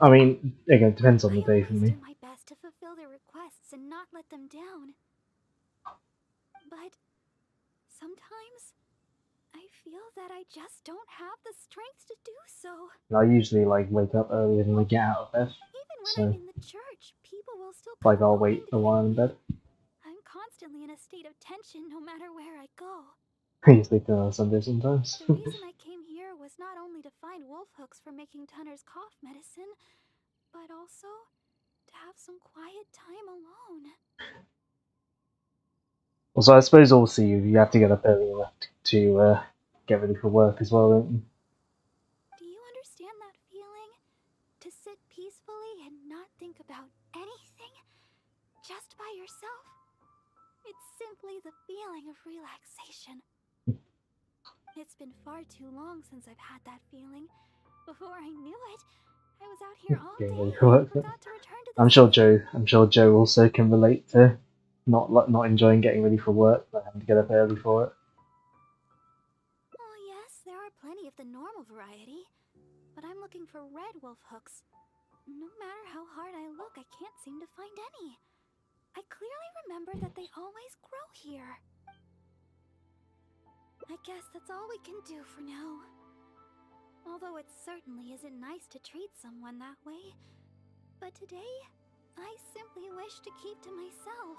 I mean, again, it depends on the day for I always me. do my best to fulfill their requests and not let them down. But sometimes I feel that I just don't have the strength to do so. I usually like wake up earlier than I get out of bed. Even when So, I'm in the church, people will still like come I'll hoping wait to a while in get bed. me. I'm constantly in a state of tension no matter where I go. I usually do on Sunday sometimes. The reason I came here was not only to find wolf hooks for making Tunner's cough medicine, but also to have some quiet time alone. Also, I suppose also you have to get up early enough to get ready for work as well, don't you? Do you understand that feeling? To sit peacefully and not think about anything? Just by yourself? It's simply the feeling of relaxation. It's been far too long since I've had that feeling. Before I knew it, I was out here all Getting day ready for work. and forgot to return to the I'm sure Joe also can relate to not enjoying getting ready for work, but having to get up early for it. Oh yes, there are plenty of the normal variety. But I'm looking for red wolf hooks. No matter how hard I look, I can't seem to find any. I clearly remember that they always grow here. I guess that's all we can do for now. Although it certainly isn't nice to treat someone that way. But today, I simply wish to keep to myself.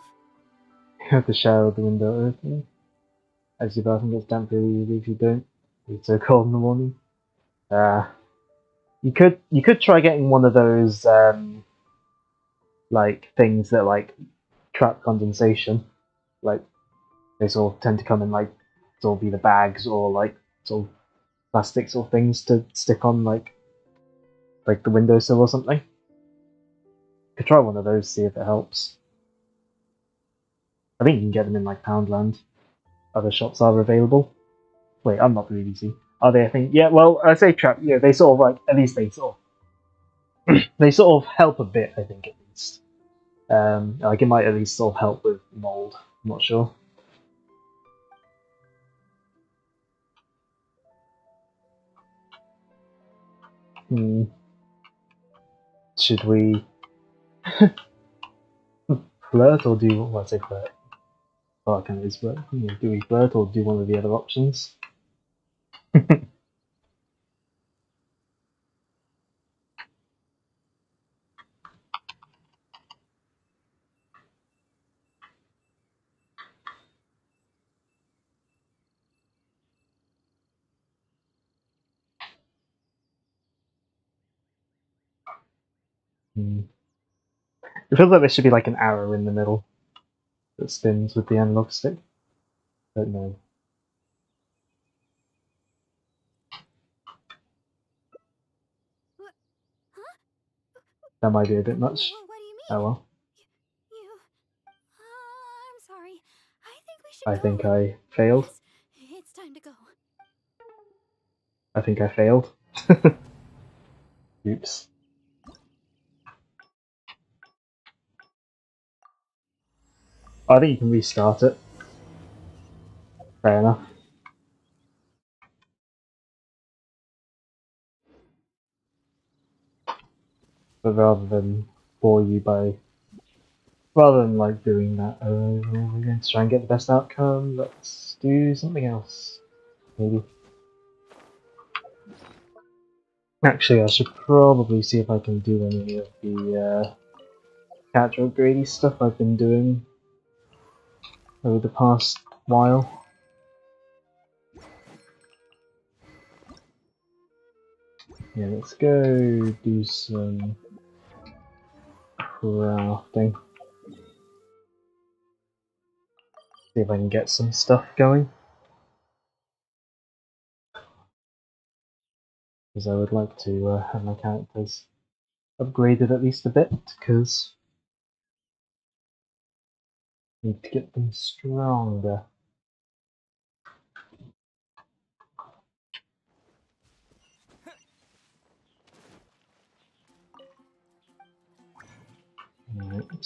You have to shower with the window open. As your bathroom gets damp really easily if you don't. It's so cold in the morning. You could try getting one of those like things that like trap condensation. Like they sort of tend to come in like sort of either bags or like sort of plastic sort of things to stick on like the windowsill or something. Could try one of those, see if it helps. I think you can get them in like Poundland. Other shops are available. Wait, I'm not really easy. Are they? I think yeah. Well, I say trap. Yeah, they sort of like at least they sort of help a bit. I think at least. Like it might at least sort of help with mold. I'm not sure. Hmm. Should we flirt or do? Well, I say flirt. Oh, I can't use flirt. Do we flirt or do one of the other options? Hmm. It feels like there should be like an arrow in the middle that spins with the analog stick. Don't know. What? Huh? That might be a bit much. What do you Oh mean? well. You... I'm sorry. I think we should I go. think I failed. Yes, it's time to go. I think I failed. Oops. I think you can restart it. Fair enough. But rather than like doing that, we're going to try and get the best outcome. Let's do something else. Maybe. Actually, I should probably see if I can do any of the character upgradey stuff I've been doing over the past while. Yeah, let's go do some crafting. See if I can get some stuff going. Because I would like to have my characters upgraded at least a bit, because I need to get them stronger. Right.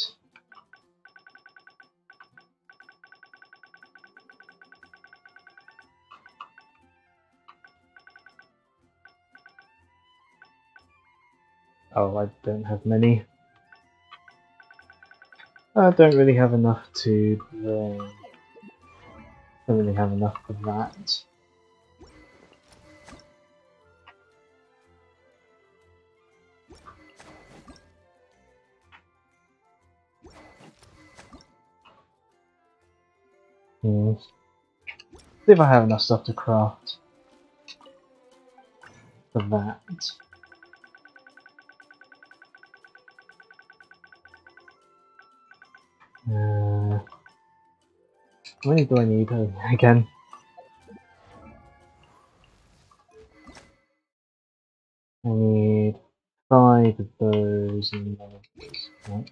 Oh, I don't have many. I don't really have enough to bring. Don't really have enough for that. See if I have enough stuff to craft for that. How many do I need again? I need 5 of those and 1 of those. Right.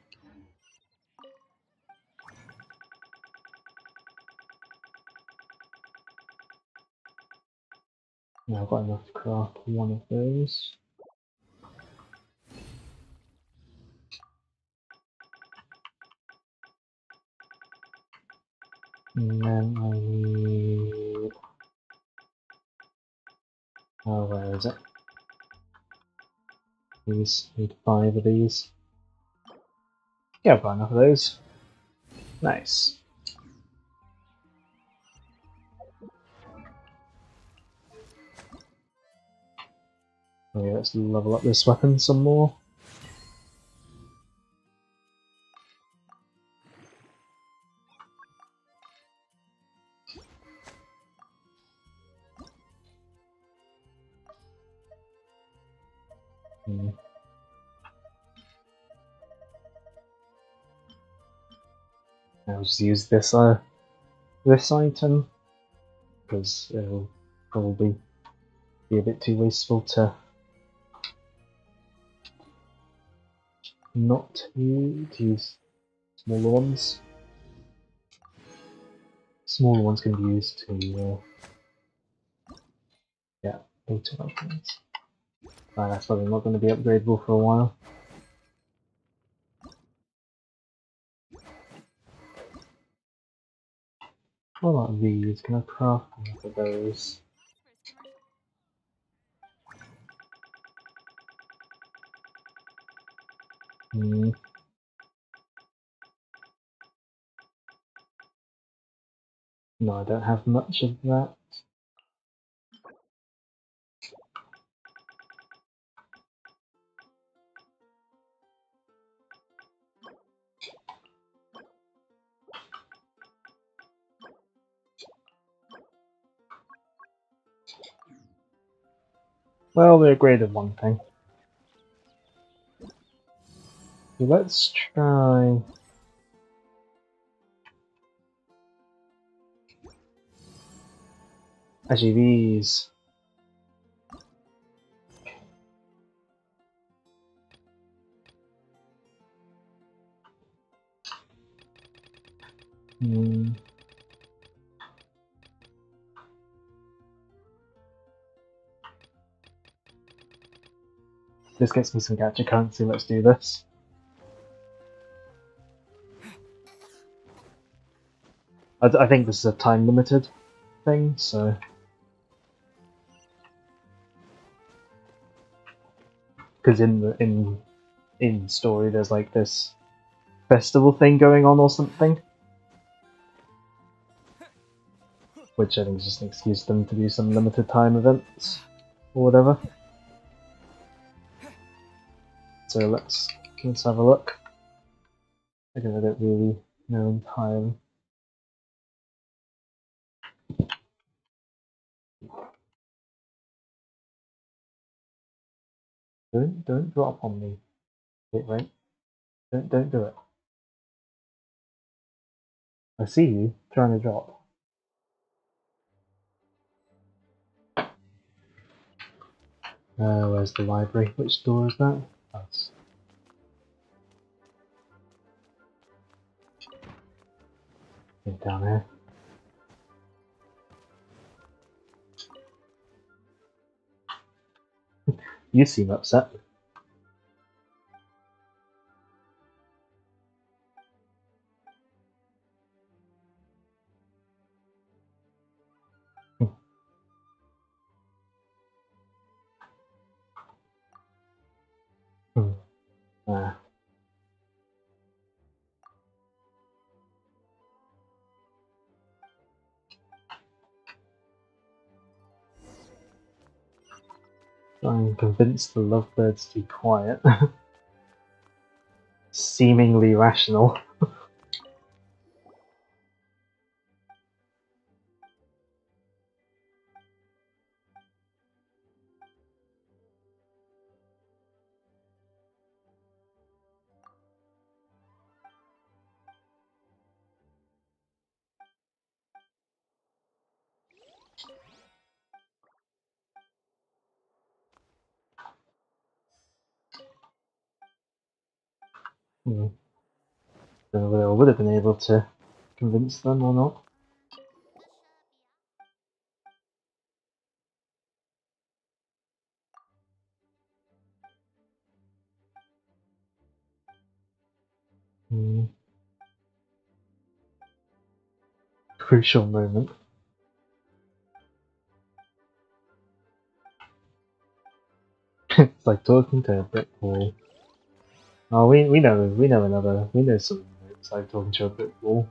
Now I've got enough to craft 1 of those. And then I need... Oh, where is it? These need 5 of these. Yeah, I've got enough of those. Nice. Okay, let's level up this weapon some more. I'll just use this item because it'll probably be a bit too wasteful to not use smaller ones. Smaller ones can be used to auto weapons. That's probably not going to be upgradable for a while. What about these? Can I craft enough of those? No, I don't have much of that. Well, they upgraded one thing. So let's try... Actually, these... This gets me some gacha currency, let's do this. I think this is a time limited thing, so... Because in story there's like this festival thing going on or something. Which I think is just an excuse for them to do some limited time events or whatever. So let's have a look. Because I don't really know entirely. Don't drop on me. Wait. Don't do it. I see you trying to drop. Where's the library? Which door is that? Oh, it's down here. You seem upset. Ah. Try and convince the lovebirds to be quiet. Seemingly rational. Don't know whether I would have been able to convince them or not. crucial moment. It's like talking to a brick wall. Oh, we know some. It's like talking to a brick wall.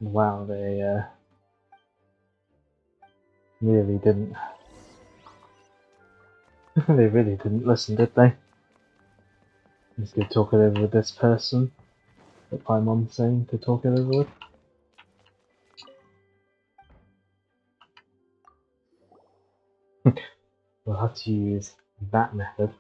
Wow, they really didn't. They really didn't listen, did they? Let's go talk it over with this person that Paimon's saying to talk it over with. We'll have to use that method.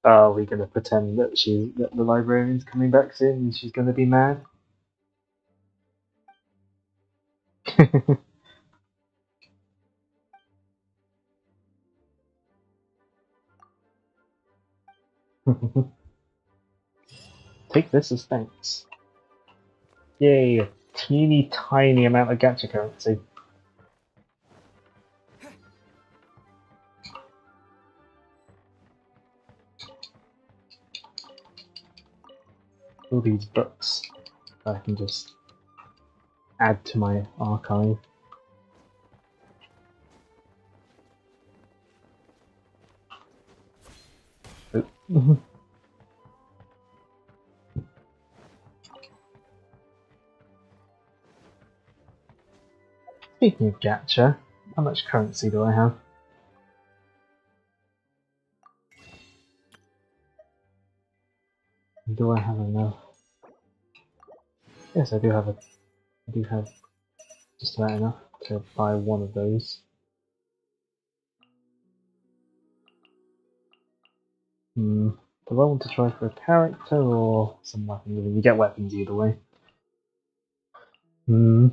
Are we gonna pretend that that the librarian's coming back soon and she's gonna be mad? Take this as thanks. Yay, a teeny tiny amount of gacha currency. All these books that I can just add to my archive. Oh. Speaking of gacha, how much currency do I have? Do I have enough? Yes, I do have just about enough to buy one of those. Do I want to try for a character or some weapons? You get weapons either way. Yeah,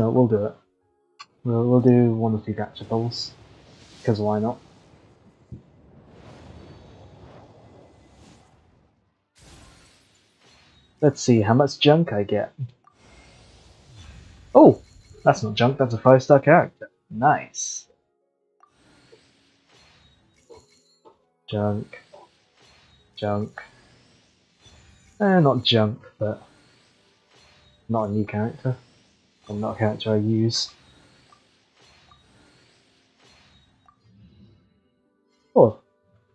we'll do it. We'll do one or two gacha pulls, because why not? Let's see how much junk I get. Oh, that's not junk. That's a 5-star character. Nice. Junk. Junk. Not junk, but not a new character. Or not a character I use. Oh,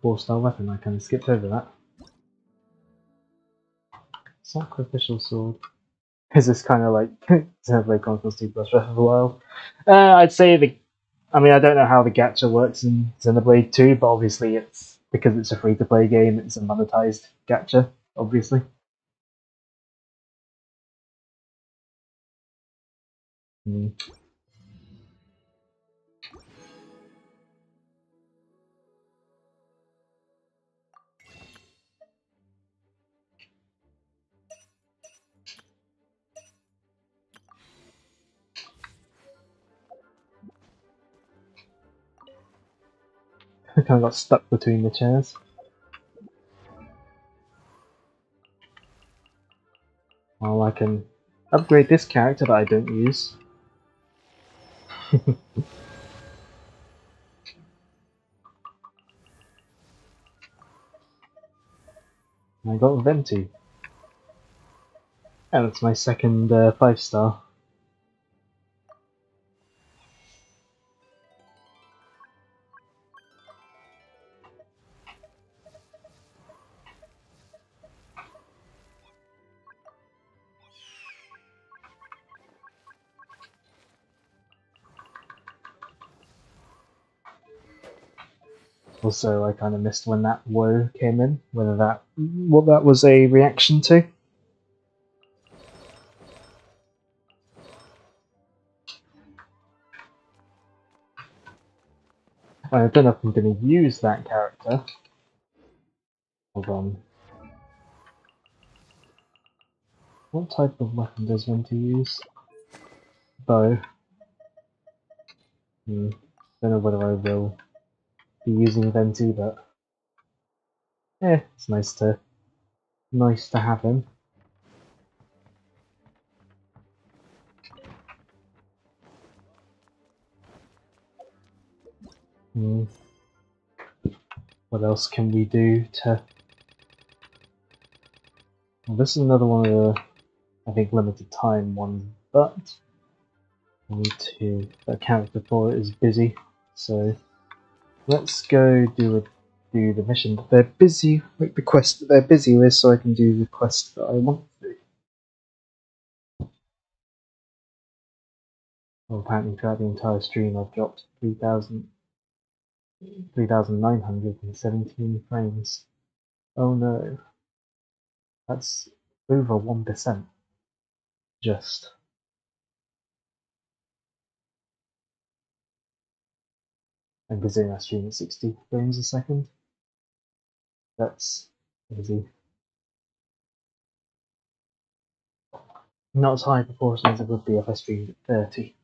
4-star weapon. I kind of skipped over that. Sacrificial sword. Is this kind of like Xenoblade Chronicles 2 plus Breath of the Wild? I'd say I mean, I don't know how the gacha works in Xenoblade 2, but obviously it's because it's a free-to-play game. It's a monetized gacha, obviously. I kind of got stuck between the chairs. Well, I can upgrade this character that I don't use. I got Venti. And it's my second 5-star. Also, I kind of missed when that woe came in, what that was a reaction to. I don't know if I'm going to use that character. Hold on. What type of weapon does Venti use? Bow. Don't know whether I will be using Venti, but it's nice to have him. What else can we do to... Well, this is another one of the, I think, limited time ones, but I need to... the character for it is busy, so let's go do the mission that they're busy, like the quest that they're busy with, so I can do the quest that I want to do. Well, apparently throughout the entire stream I've dropped 3,917 frames. Oh no. That's over 1%. Just. And considering I stream at 60 frames a second, that's easy. Not as high a proportion as it would be if I streamed at 30.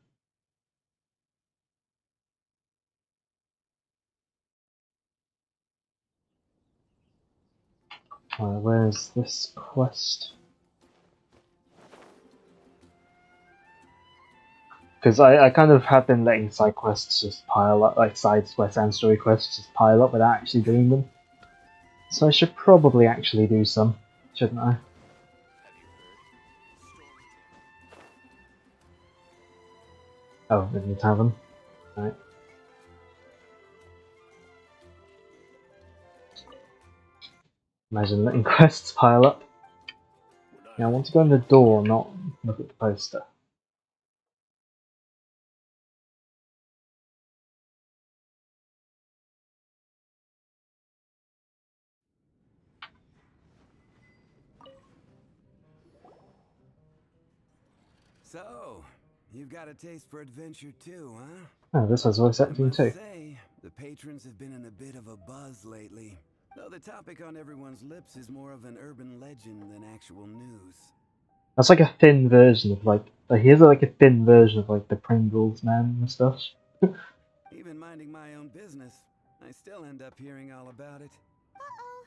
Where's this quest? Because I kind of have been letting side quests just pile up, like side quests and story quests just pile up without actually doing them. So I should probably actually do some, shouldn't I? Oh, in the tavern. Right. Imagine letting quests pile up. Yeah, I want to go in the door, not look at the poster. So, you've got a taste for adventure too, huh? Oh, this has voice I acting must too. say, the patrons have been in a bit of a buzz lately. Though the topic on everyone's lips is more of an urban legend than actual news. That's like a thin version of like here's like a thin version of like the Pringles man moustache. Even minding my own business, I still end up hearing all about it. Uh-oh.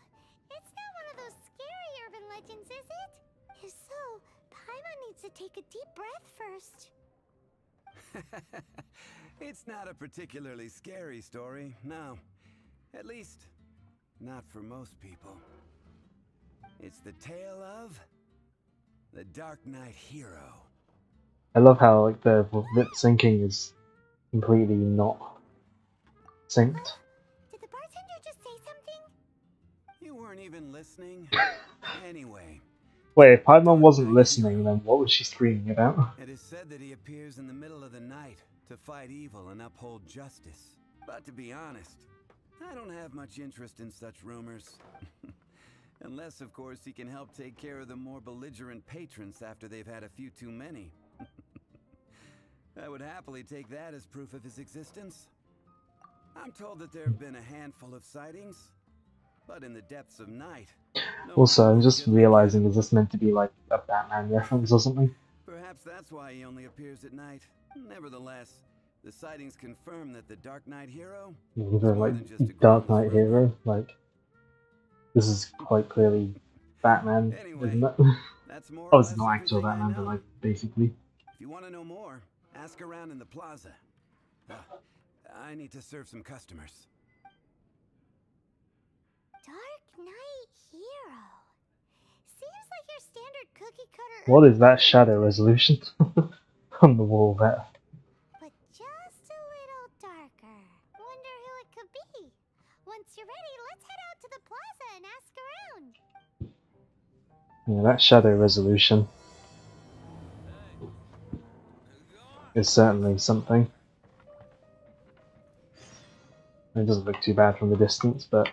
It's not one of those scary urban legends, is it? If so, Paimon needs to take a deep breath first. It's not a particularly scary story, no. At least, not for most people. It's the tale of the Dark Knight Hero. I love how like the lip syncing is completely not synced. Did the bartender just say something? You weren't even listening. Anyway. Wait, if Paimon Dark wasn't Knight listening, Hero. then what was she screaming about? It is said that he appears in the middle of the night to fight evil and uphold justice. But to be honest, I don't have much interest in such rumors. Unless, of course, he can help take care of the more belligerent patrons after they've had a few too many. I would happily take that as proof of his existence. I'm told that there have been a handful of sightings, but in the depths of night. Also, I'm just realizing, is this meant to be like a Batman reference or something? Perhaps that's why he only appears at night. Nevertheless, the sightings confirm that the Dark Knight Hero is more Like than just a Dark groundless Knight rumor. Hero, like this is quite clearly Batman, Anyway, isn't it? that's more Oh, or it's less not actual everything I Batman, but know. like basically. If you want to know more, ask around in the plaza. I need to serve some customers. Dark Knight Hero. Seems like your standard cookie-cutter. What is that shadow resolution on the wall there? But just a little darker. Wonder who it could be. Once you're ready, let's head out to the plaza and ask around. Yeah, that shadow resolution is certainly something. It doesn't look too bad from the distance, but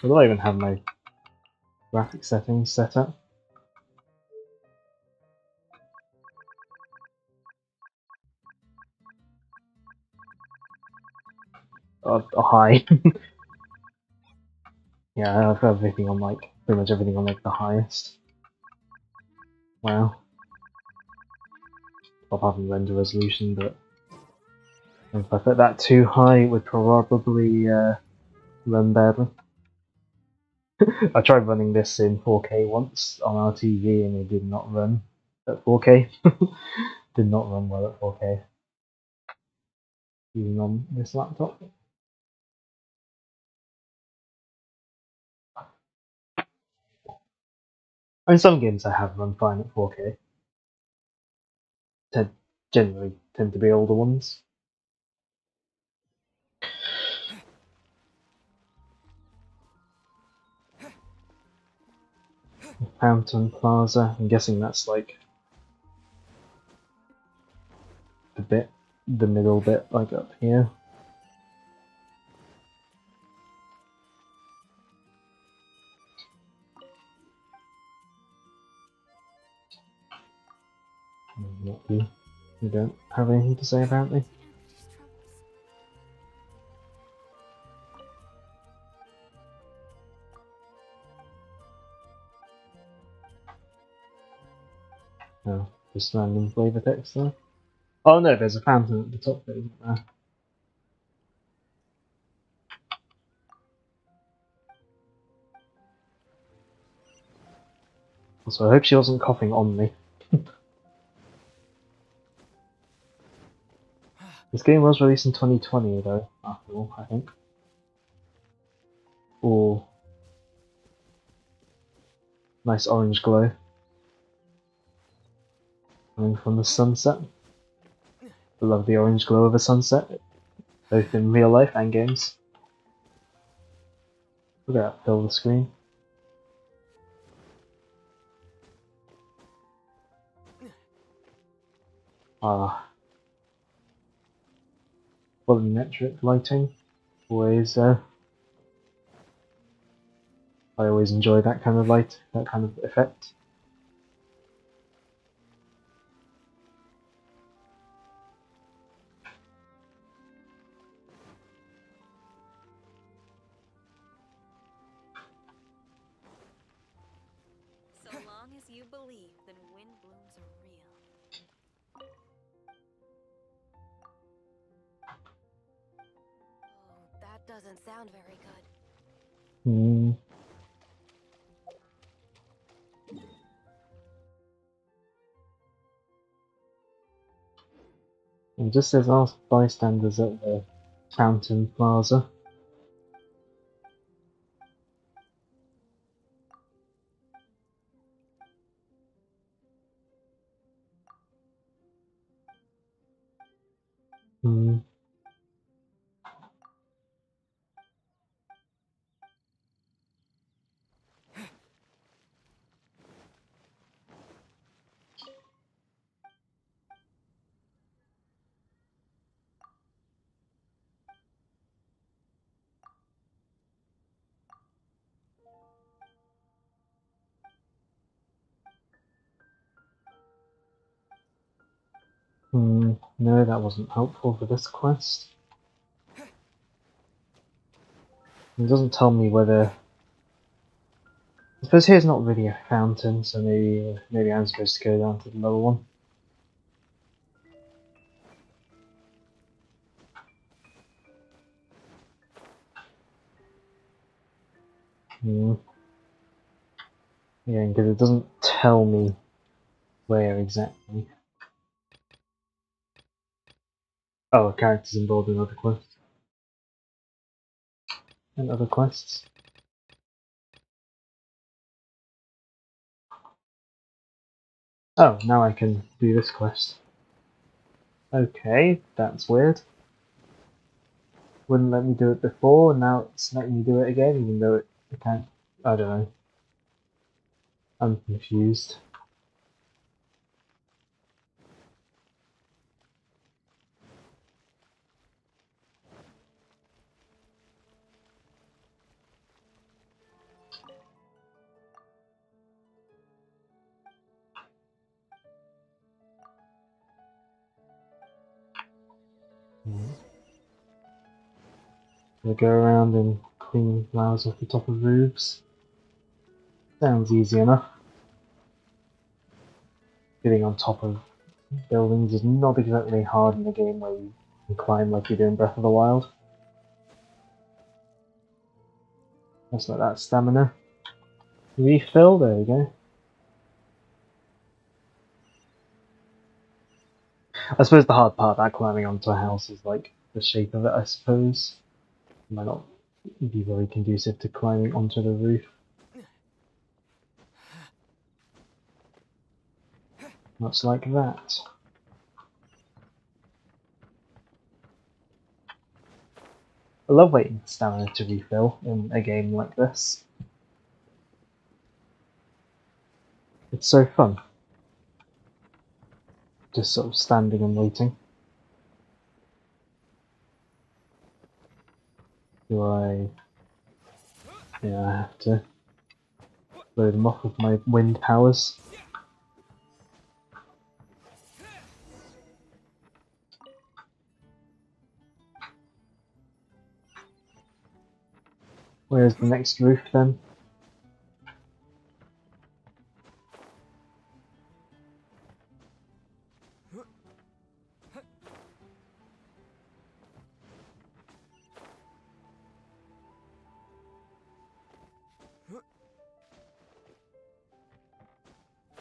will I even have my graphic settings set up? high. Yeah, I have everything on like pretty much everything on like the highest. Wow. Apart from render resolution, but if I put that too high, it would probably run badly. I tried running this in 4K once on our TV, and it did not run at 4K. Did not run well at 4K. Even on this laptop. I mean, some games I have run fine at 4K. Generally tend to be older ones. Fountain Plaza. I'm guessing that's like the middle bit, like up here. Not you. You don't have anything to say about me? No, just random flavor text there. Oh no, there's a fountain at the top there, isn't there? Also, I hope she wasn't coughing on me. This game was released in 2020 though, after all, I think. Ooh. Nice orange glow. Coming from the sunset. I love the orange glow of a sunset, both in real life and games. Look at that, fill the screen. Ah. Volumetric lighting. Always, I always enjoy that kind of light, that kind of effect. So long as you believe that wind blooms are real. Oh, that doesn't sound very good. Hmm. It just says ask bystanders at the Fountain Plaza. Hmm. No, that wasn't helpful for this quest. It doesn't tell me whether... I suppose here's not really a fountain, so maybe I'm supposed to go down to the lower one. Yeah, because it doesn't tell me where exactly. Oh, characters involved in other quests. And other quests. Oh, now I can do this quest. Okay, that's weird. Wouldn't let me do it before, and now it's letting me do it again, even though it can't. I don't know. I'm confused. to go around and clean flowers off the top of roofs. Sounds easy enough. Getting on top of buildings is not exactly hard in a game where you can climb like you do in Breath of the Wild. Let's let that stamina refill. There we go. I suppose the hard part about climbing onto a house is like the shape of it, I suppose. It might not be very conducive to climbing onto the roof. Much like that. I love waiting for stamina to refill in a game like this. It's so fun. Just sort of standing and waiting. Do I... Yeah, I have to blow them off with my wind powers. Where's the next roof then?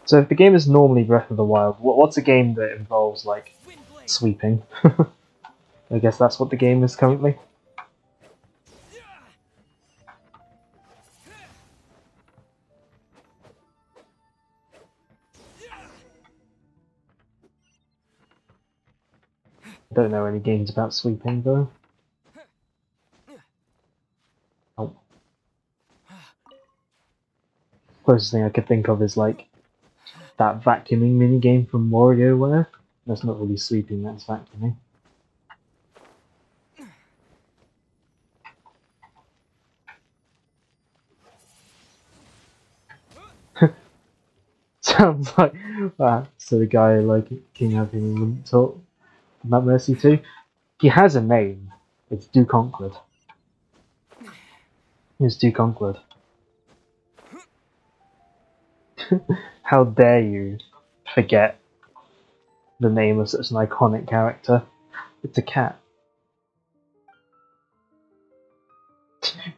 So if the game is normally Breath of the Wild, what's a game that involves like sweeping? I guess that's what the game is currently. I don't know any games about sweeping though. Oh. Closest thing I could think of is like that vacuuming minigame from WarioWare. That's not really sweeping, that's vacuuming. Sounds like that. So the guy like King Anthony wouldn't talk about Mercy too. He has a name. It's Duke Conkled. It's Duke Conkled. How dare you forget the name of such an iconic character? It's a cat.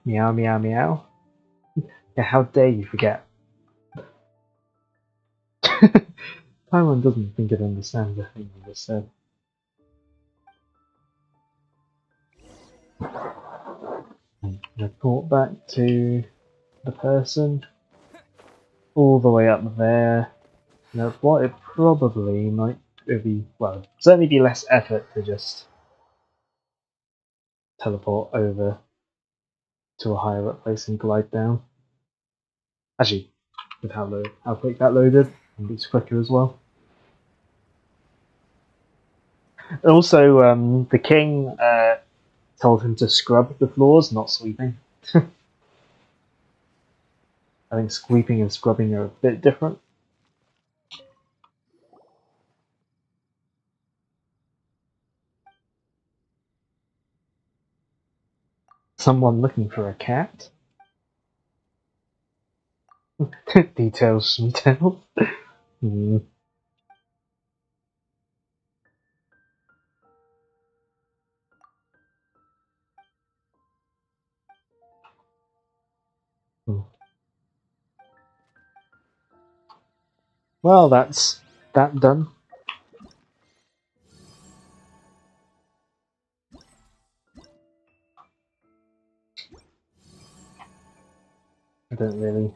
Meow meow meow. Yeah, how dare you forget? Taiwan doesn't think it understands the thing you just said. Report back to the person. All the way up there. Now, what it probably might be, well, certainly be less effort to just teleport over to a higher up place and glide down. Actually, with how quick that loaded, it's quicker as well. Also, the king told him to scrub the floors, not sweeping. I think sweeping and scrubbing are a bit different. Someone looking for a cat? Details from tell. Hmm. Well, that's that done. I don't really.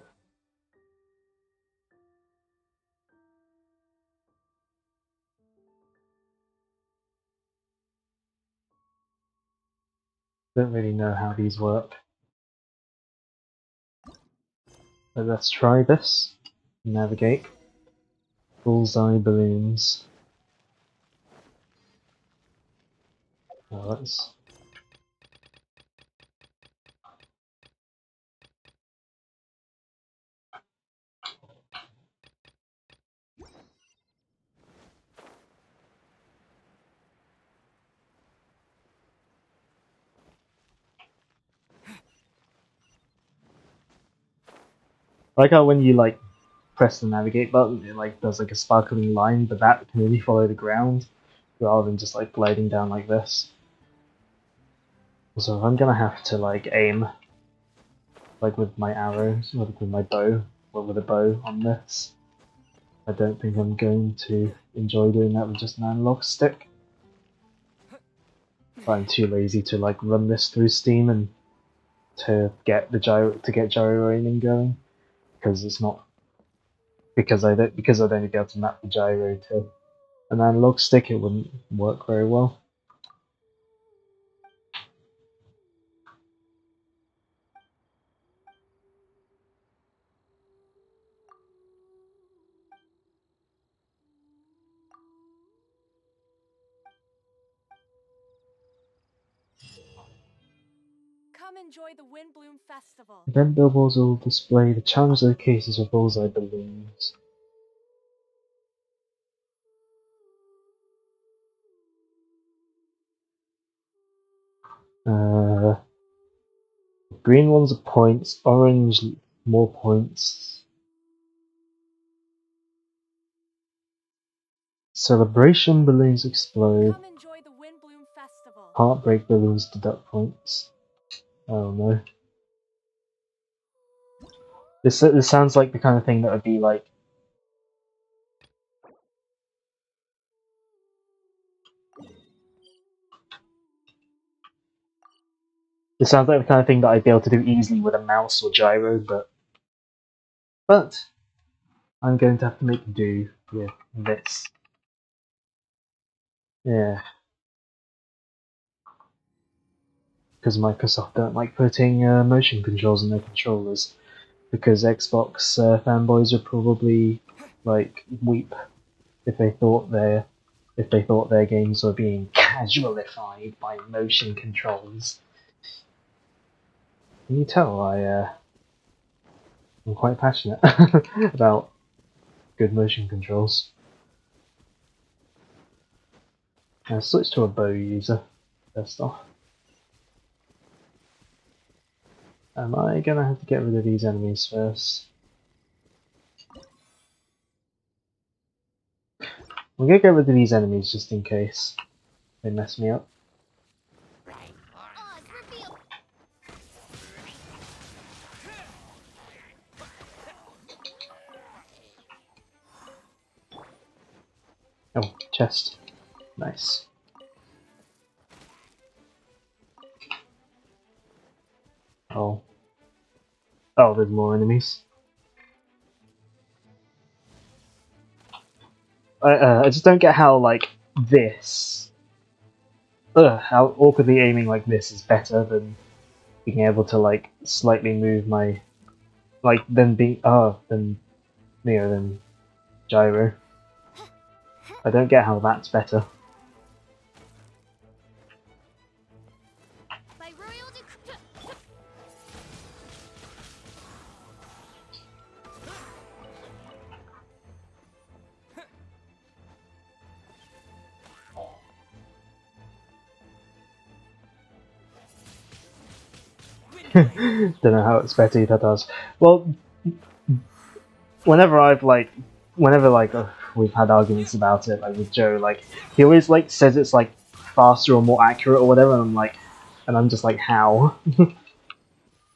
Don't really know how these work. But let's try this. Navigate. Bullseye balloons. Oh, let's. I like how when you like press the navigate button, it like does like a sparkling line, but that can only follow the ground rather than just like gliding down like this. So I'm gonna have to like aim like with my arrows, with my bow, or with a bow on this. I don't think I'm going to enjoy doing that with just an analog stick. But I'm too lazy to like run this through Steam and to get gyro aiming going, because it's not because I'd only be able to map the gyro to an analog stick, it wouldn't work very well. Come enjoy the Windbloom Festival. Event billboards will display the challenge locations of bullseye balloons. Green ones are points, orange more points. Celebration balloons explode. Come enjoy the Windbloom Festival. Heartbreak balloons deduct points. Oh no. This sounds like the kind of thing that would be like. It sounds like the kind of thing that I'd be able to do easily with a mouse or gyro, but I'm going to have to make do with this. Yeah. Because Microsoft don't like putting motion controls in their controllers. Because Xbox fanboys would probably like weep if they thought their games were being casualified by motion controls. Can you tell I'm quite passionate about good motion controls. I'll switch to a bow user first off. Am I gonna have to get rid of these enemies first? I'm gonna get rid of these enemies just in case they mess me up. Oz, reveal. Oh, chest. Nice. Oh. Oh, there's more enemies. I just don't get how, like, this... how awkwardly aiming like this is better than being able to, like, slightly move my... Like, than gyro. I don't get how that's better. By royal decree. Don't know how it's better that does. Well, whenever we've had arguments about it, like with Joe, like he always like says it's like faster or more accurate or whatever, and I'm just like how?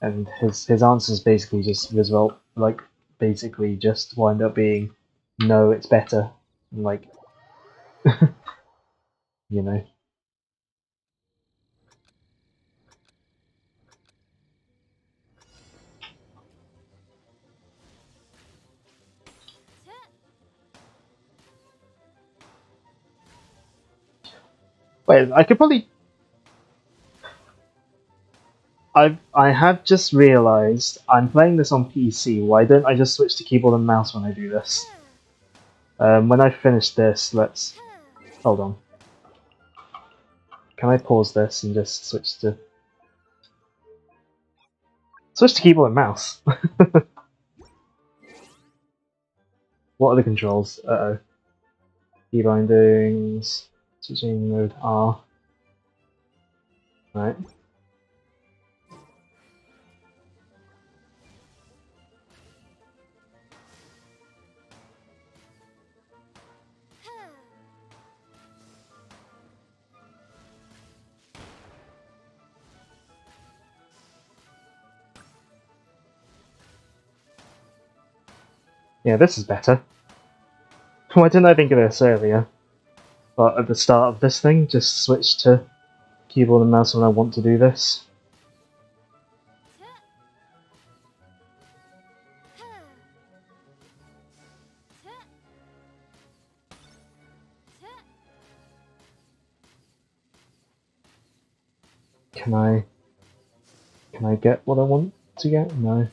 And his answers basically just basically just wind up being no, it's better. And, like you know. Wait, I could probably. I have just realised I'm playing this on PC. Why don't I just switch to keyboard and mouse when I do this? When I finish this, let's hold on. Can I pause this and just switch to keyboard and mouse? What are the controls? Uh-oh. Key bindings, switching mode R. Right. Yeah, this is better. Why didn't I think of this earlier? But at the start of this thing, just switch to keyboard and mouse when I want to do this. Can I get what I want to get? No.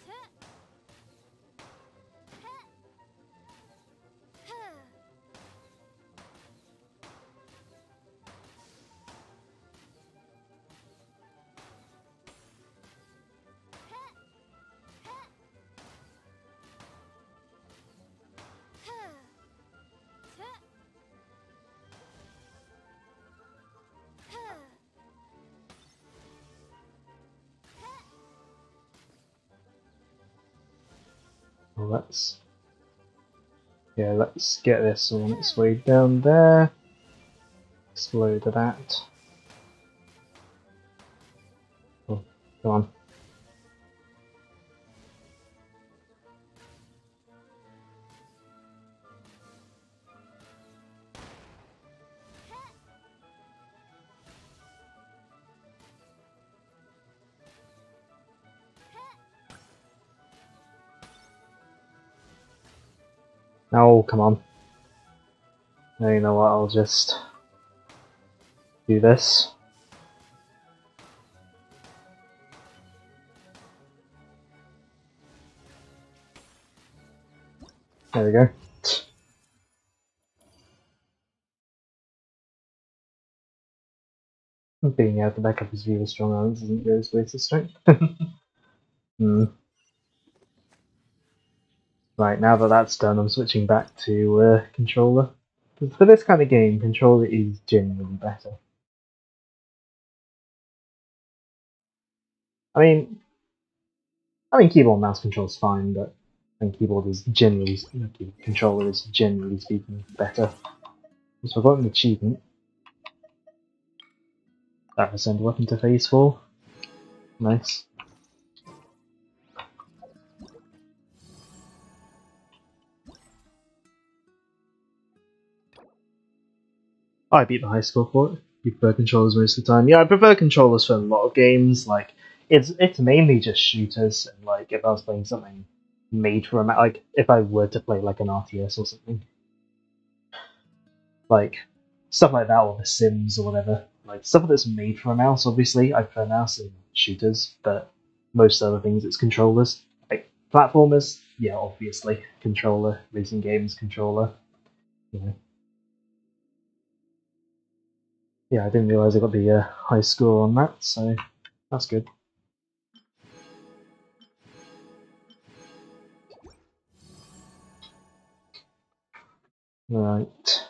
Well, let's get this on its way down there. Explode that. Oh, come on. Oh, come on. Now you know what, I'll just do this. There we go. Being able to back up his view with strong arms isn't go his way to strength. Right, now that that's done, I'm switching back to controller. For this kind of game, controller is genuinely better. I mean keyboard and mouse control is fine, but keyboard is generally, controller is generally speaking better. So I've got an achievement. That send weapon to phase 4. Nice. I beat the high score for it. You prefer controllers most of the time. Yeah, I prefer controllers for a lot of games. Like it's mainly just shooters, and like if I was playing something made for a like if I were to play like an RTS or something, like stuff like that, or The Sims or whatever, like stuff that's made for a mouse. Obviously, I prefer mouse in shooters, but most other things it's controllers. Like platformers, yeah, obviously controller. Racing games, controller. You know. Yeah, I didn't realise I got the high score on that, so that's good. Right.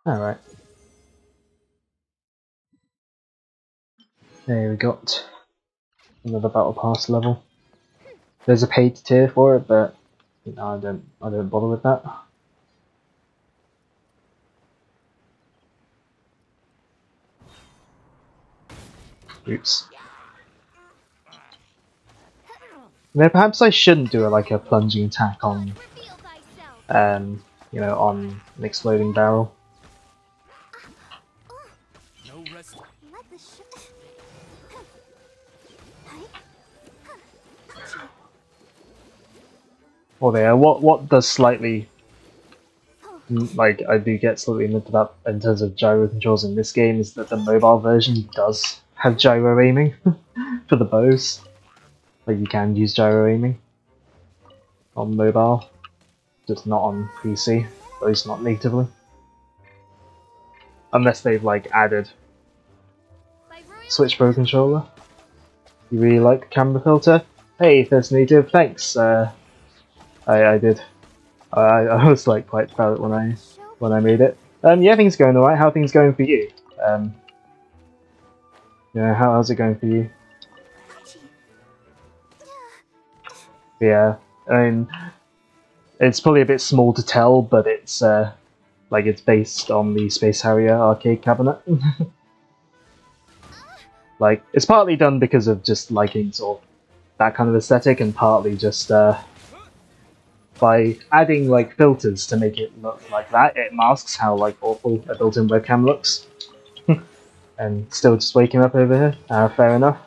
Alright. There we got another battle pass level. There's a paid tier for it, but I don't bother with that. Oops. Now perhaps I shouldn't do like a plunging attack on on an exploding barrel. Or there, what does slightly like I do get slightly into that in terms of gyro controls in this game is that the mobile version does have gyro aiming for the bows. Like you can use gyro aiming on mobile, just not on PC, at least not natively. Unless they've like added Switch Pro controller. You really like the camera filter? Hey, first native, thanks. I did. I was like quite proud when I made it. Yeah, things going alright. How are things going for you? How's it going for you? Yeah, I mean, it's probably a bit small to tell, but it's it's based on the Space Harrier arcade cabinet. Like, it's partly done because of just liking sort of that kind of aesthetic, and partly just by adding like filters to make it look like that, it masks how like awful a built-in webcam looks. And still just waking up over here. Fair enough.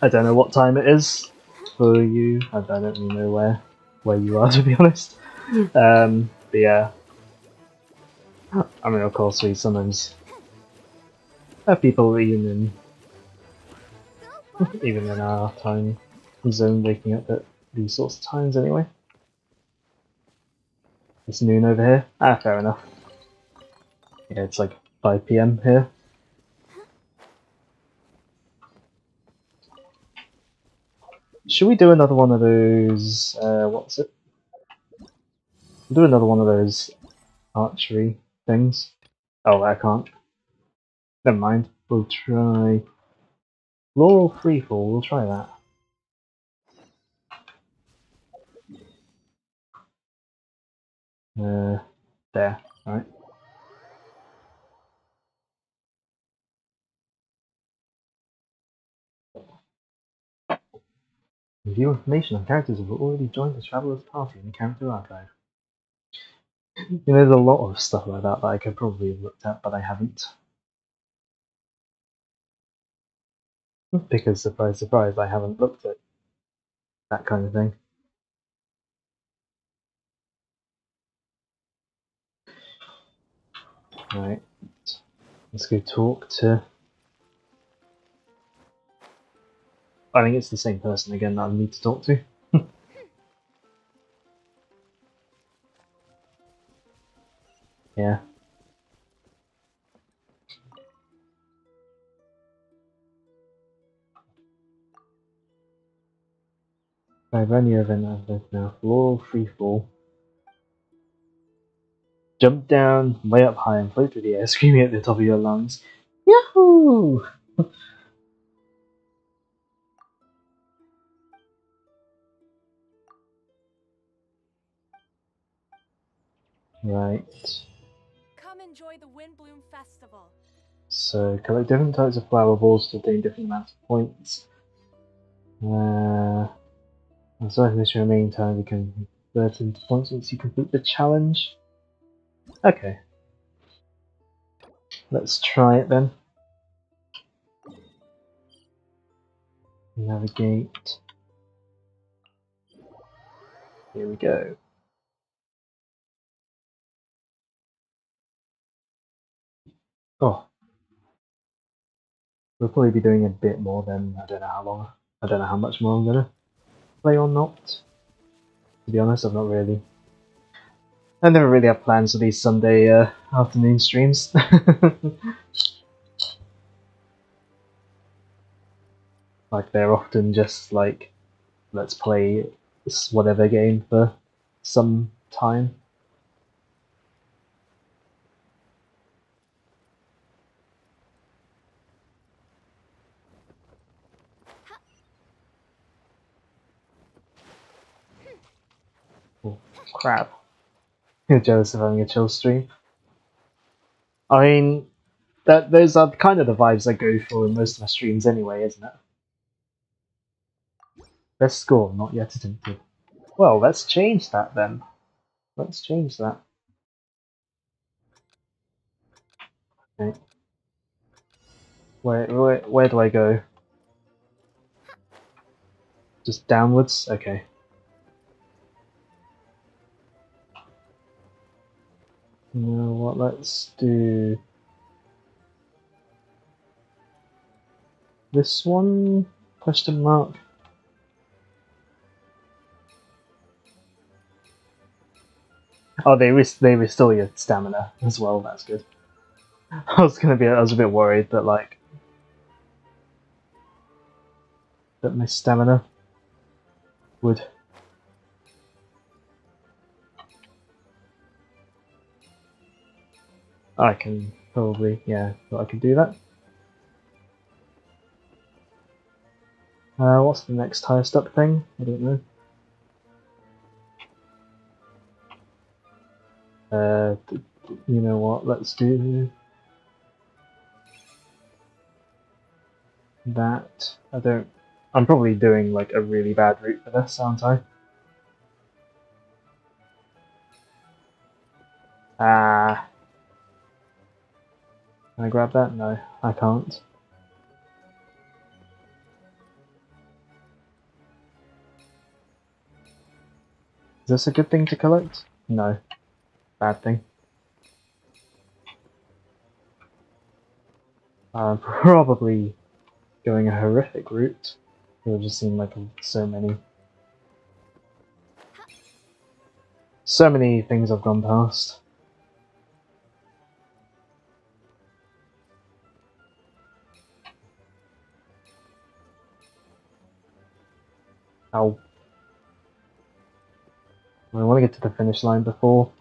I don't know what time it is for you. I don't really know where you are, to be honest. But yeah. I mean, of course, we sometimes have people even in our time zone waking up at these sorts of times anyway. It's noon over here. Fair enough. Yeah, it's like 5 PM here. Should we do another one of those, what's it? We'll do another one of those archery things. Oh, I can't. Never mind. We'll try Laurel Freefall. We'll try that. There. Alright. Review information on characters who have already joined the Traveler's Party in the Character Archive. There's a lot of stuff like that I could probably have looked at, but I haven't. Because, surprise, surprise, I haven't looked at that kind of thing. Right. Let's go talk to... I think it's the same person again that I need to talk to. Yeah. I run your event out of now. Laurel Freefall. Jump down, way up high, and float through the air, screaming at the top of your lungs. Yahoo! Right. Come enjoy the Windbloom Festival. So, collect different types of flower balls to obtain different amounts of points. As long as this remaining time, you can convert into points once you complete the challenge. Okay. Let's try it then. Navigate. Here we go. Oh. We'll probably be doing a bit more than, I don't know how long. I don't know how much more I'm gonna play or not. To be honest, I've not really. I never really have plans for these Sunday afternoon streams. Like, they're often just like, let's play this whatever game for some time. Oh, crap. You're jealous of having a chill stream. I mean, those are kind of the vibes I go for in most of my streams anyway, isn't it? Best score, not yet attempted. Well, let's change that then. Let's change that. Okay. Where do I go? Just downwards? Okay. You know what, let's do this one? Question mark? Oh, they restore your stamina as well, that's good. I was a bit worried that like that my stamina would. I can probably, yeah, I can do that. What's the next highest up thing? I don't know. You know what? Let's do. that. I don't. I'm probably doing like a really bad route for this, aren't I? Ah. Can I grab that? No, I can't. Is this a good thing to collect? No. Bad thing. I'm probably going a horrific route. It'll just seem like so many things I've gone past. Ow. We want to get to the finish line before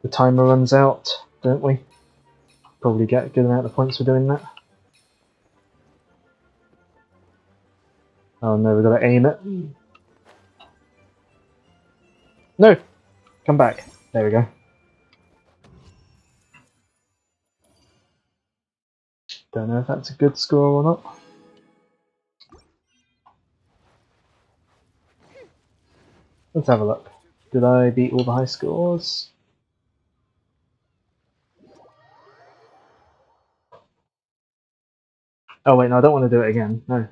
the timer runs out, don't we? Probably get a good amount of points for doing that. Oh no, we've got to aim it. No! Come back. There we go. Don't know if that's a good score or not. Let's have a look. Did I beat all the high scores? Oh wait, no, I don't want to do it again. No.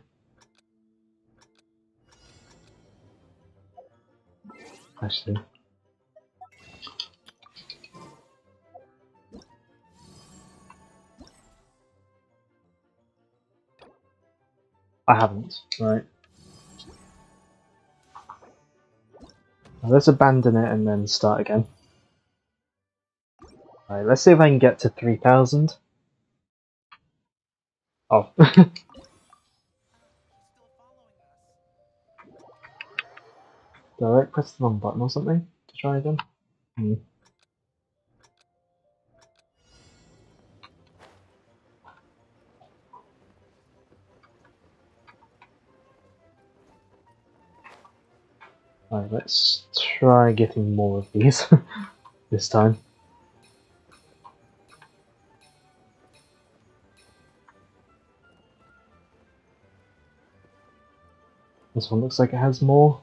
Actually. I haven't. Right. Now let's abandon it and then start again. Alright, let's see if I can get to 3,000. Oh. Did I press the wrong button or something to try again? Alright, let's try getting more of these this time. This one looks like it has more.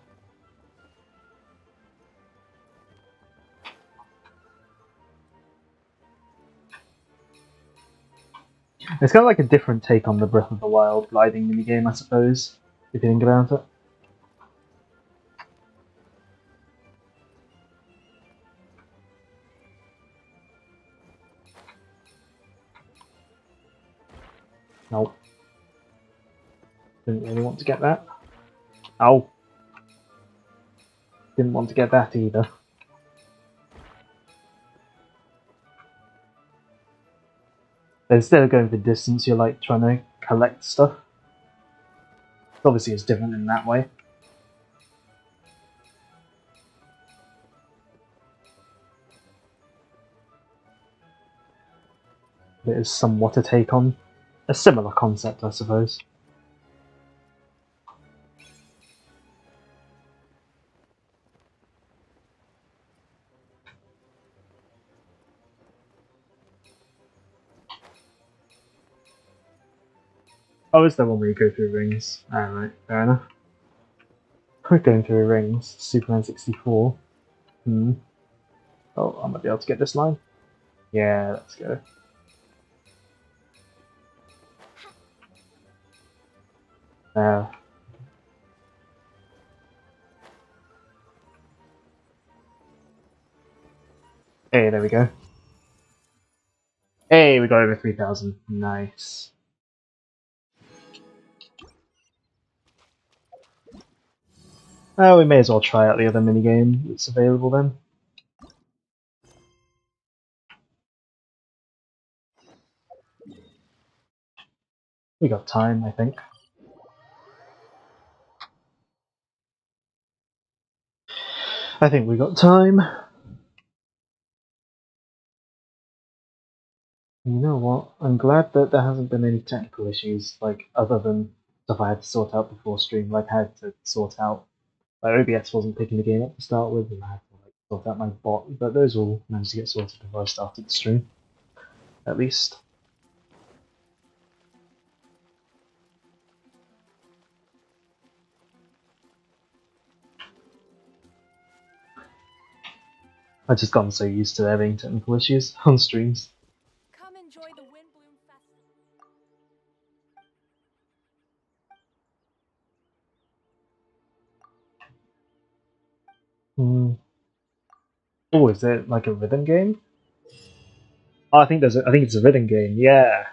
It's kind of like a different take on the Breath of the Wild gliding minigame, I suppose, if you think about it. Nope. Didn't really want to get that. Ow. Didn't want to get that either. Instead of going for distance, you're like trying to collect stuff. Obviously it's different in that way. It is somewhat a take on a similar concept, I suppose. Oh, is there one where you go through rings? Alright, fair enough. We're going through rings. Superman 64. Oh, I might be able to get this line. Yeah, let's go. Hey, there we go. Hey, we got over 3,000. Nice. Oh, we may as well try out the other minigame that's available then. We got time, I think. I think we got time. You know what? I'm glad that there hasn't been any technical issues, like, other than stuff I had to sort out before stream. Like, I had to sort out, like, OBS wasn't picking the game up to start with, and I had to, like, sort out my bot, but those all managed to get sorted before I started the stream. At least. I've just gotten so used to there being technical issues on streams. Come enjoy the Windbloom Festival. Oh, is it like a rhythm game? Oh, I think I think it's a rhythm game. Yeah.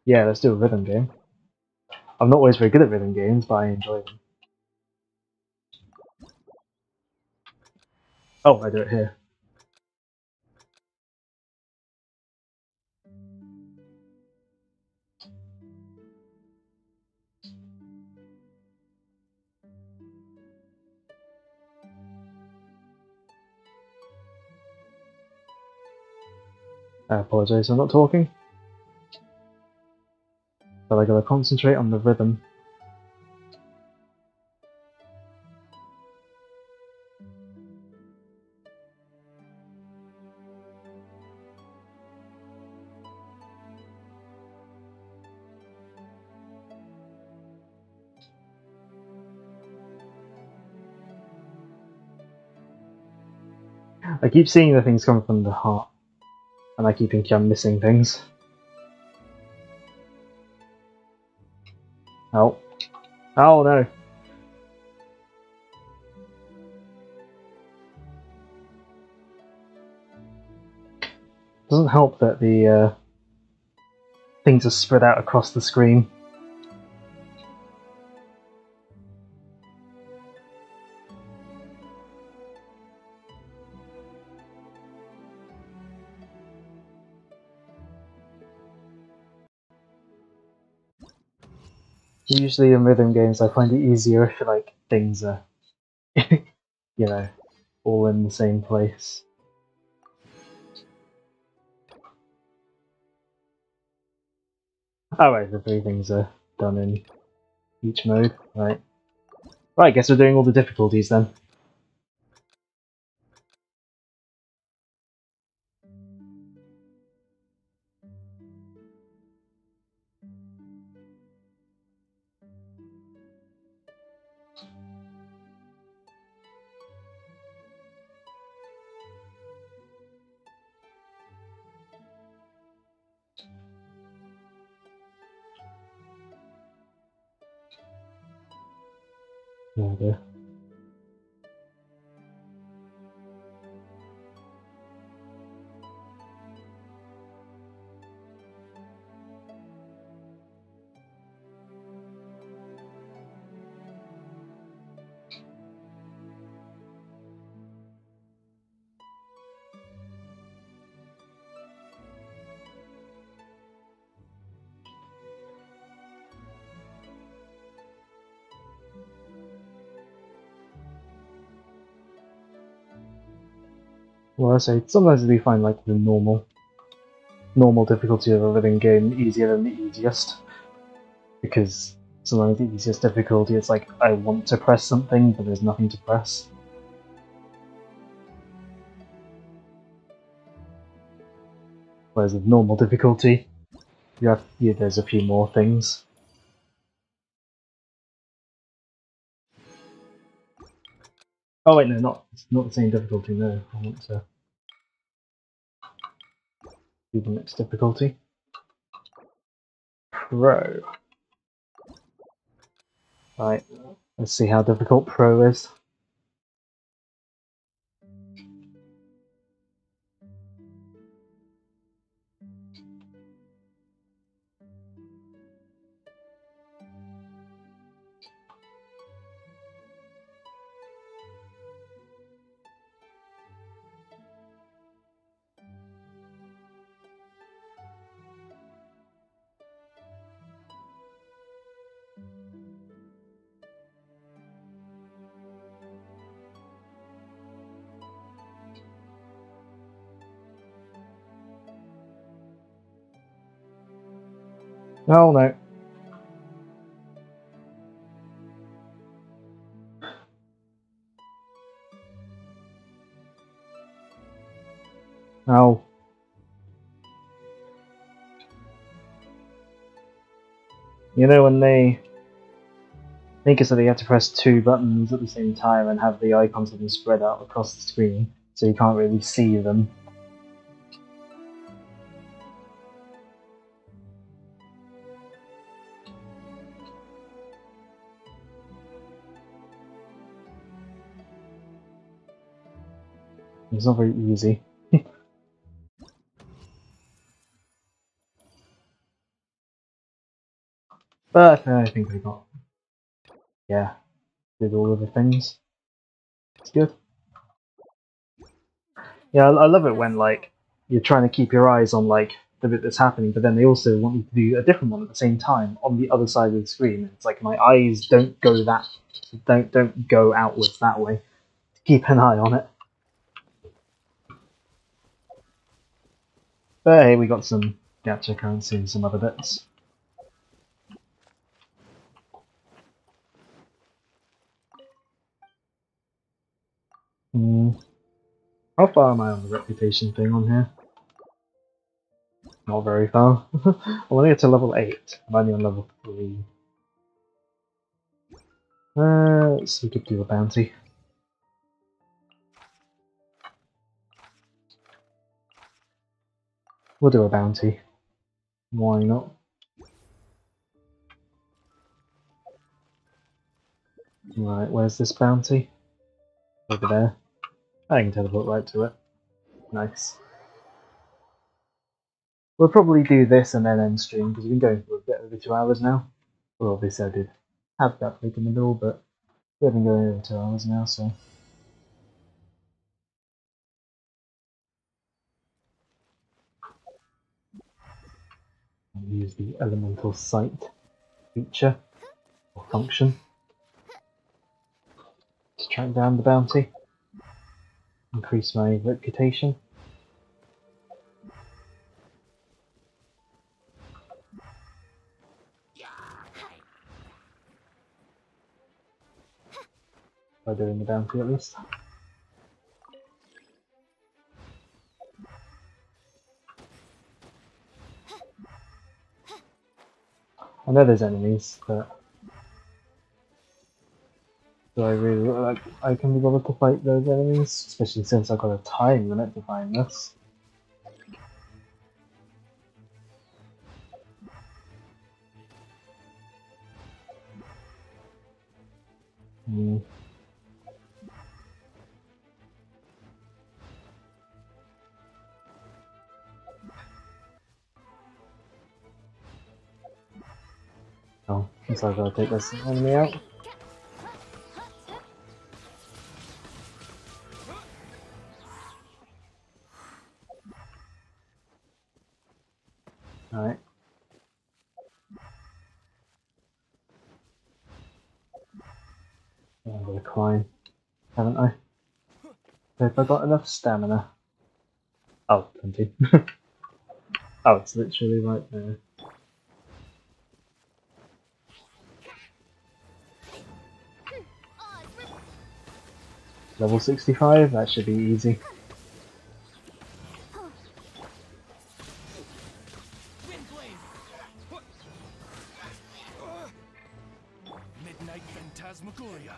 Yeah, let's do a rhythm game. I'm not always very good at rhythm games, but I enjoy them. Oh, I do it here. I apologize, I'm not talking. But I gotta concentrate on the rhythm. I keep seeing the things coming from the heart, and I keep thinking I'm missing things. Oh. Oh no. Doesn't help that the things are spread out across the screen. Usually in rhythm games I find it easier if like things are you know, all in the same place. Oh right, the three things are done in each mode, right. Right, guess we're doing all the difficulties then. Oh dear. Well, I say sometimes I do find like the normal difficulty of a rhythm game easier than the easiest. Because sometimes the easiest difficulty it's like I want to press something but there's nothing to press. Whereas with normal difficulty, there's a few more things. Oh wait, no, it's not the same difficulty, no. I want to do the next difficulty. Pro. Right, let's see how difficult Pro is. Oh no. Oh. You know when they think it's that you have to press 2 buttons at the same time and have the icons of them spread out across the screen, so you can't really see them. It's not very easy. But I think I got, yeah, did all of the things. It's good. Yeah, I love it when like you're trying to keep your eyes on like the bit that's happening, but then they also want you to do a different one at the same time on the other side of the screen. It's like my eyes don't go don't go outwards that way. Keep an eye on it. But hey, we got some gacha currency and some other bits. How far am I on the reputation thing on here? Not very far. I want to get to level 8. I'm only on level 3. So we could do a bounty. We'll do a bounty. Why not? Right, where's this bounty? Over there. I can teleport right to it. Nice. We'll probably do this and then end stream, because we've been going for a bit over 2 hours now. Well, obviously I did have that break in the middle, but we've been going over 2 hours now, so... I'll use the elemental sight feature, or function, to track down the bounty. Increase my reputation. By doing the bounty at least. I know there's enemies, but do I really look like I can be bothered to fight those enemies? Especially since I've got a time limit to find this. Oh, looks like I've got to take this enemy out. Alright. I'm gonna climb, haven't I? Have I got enough stamina? Oh, plenty. Oh, it's literally right there. Level 65, that should be easy. Midnight Phantasmagoria.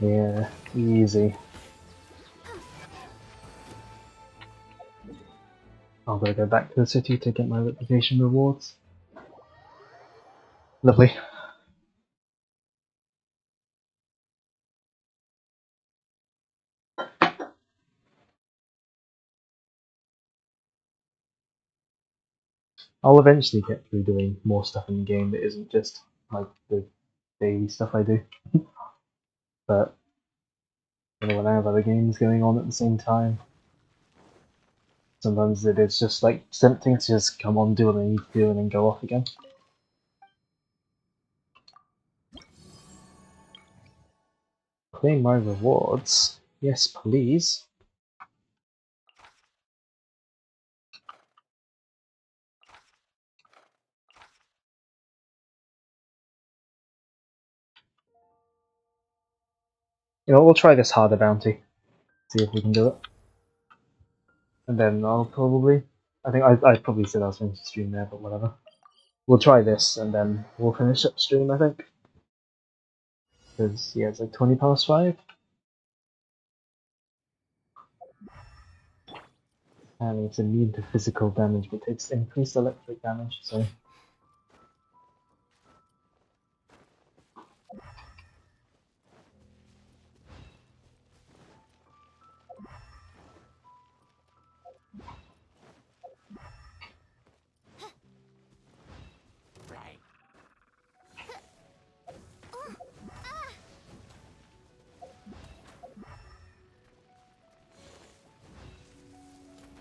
Yeah, easy. I'm gonna go back to the city to get my reputation rewards. Lovely. I'll eventually get through doing more stuff in the game that isn't just like the daily stuff I do. But you know, when I have other games going on at the same time, sometimes it is just like tempting to just come on, do what I need to do, and then go off again. Claim my rewards. Yes, please. You know, we'll try this harder bounty. See if we can do it. And then I'll probably... I think I probably said I was going to stream there, but whatever. we'll try this and then we'll finish up stream, I think. Because, yeah, it's like 20 past 5. And it's immune to physical damage, but takes increased electric damage, so...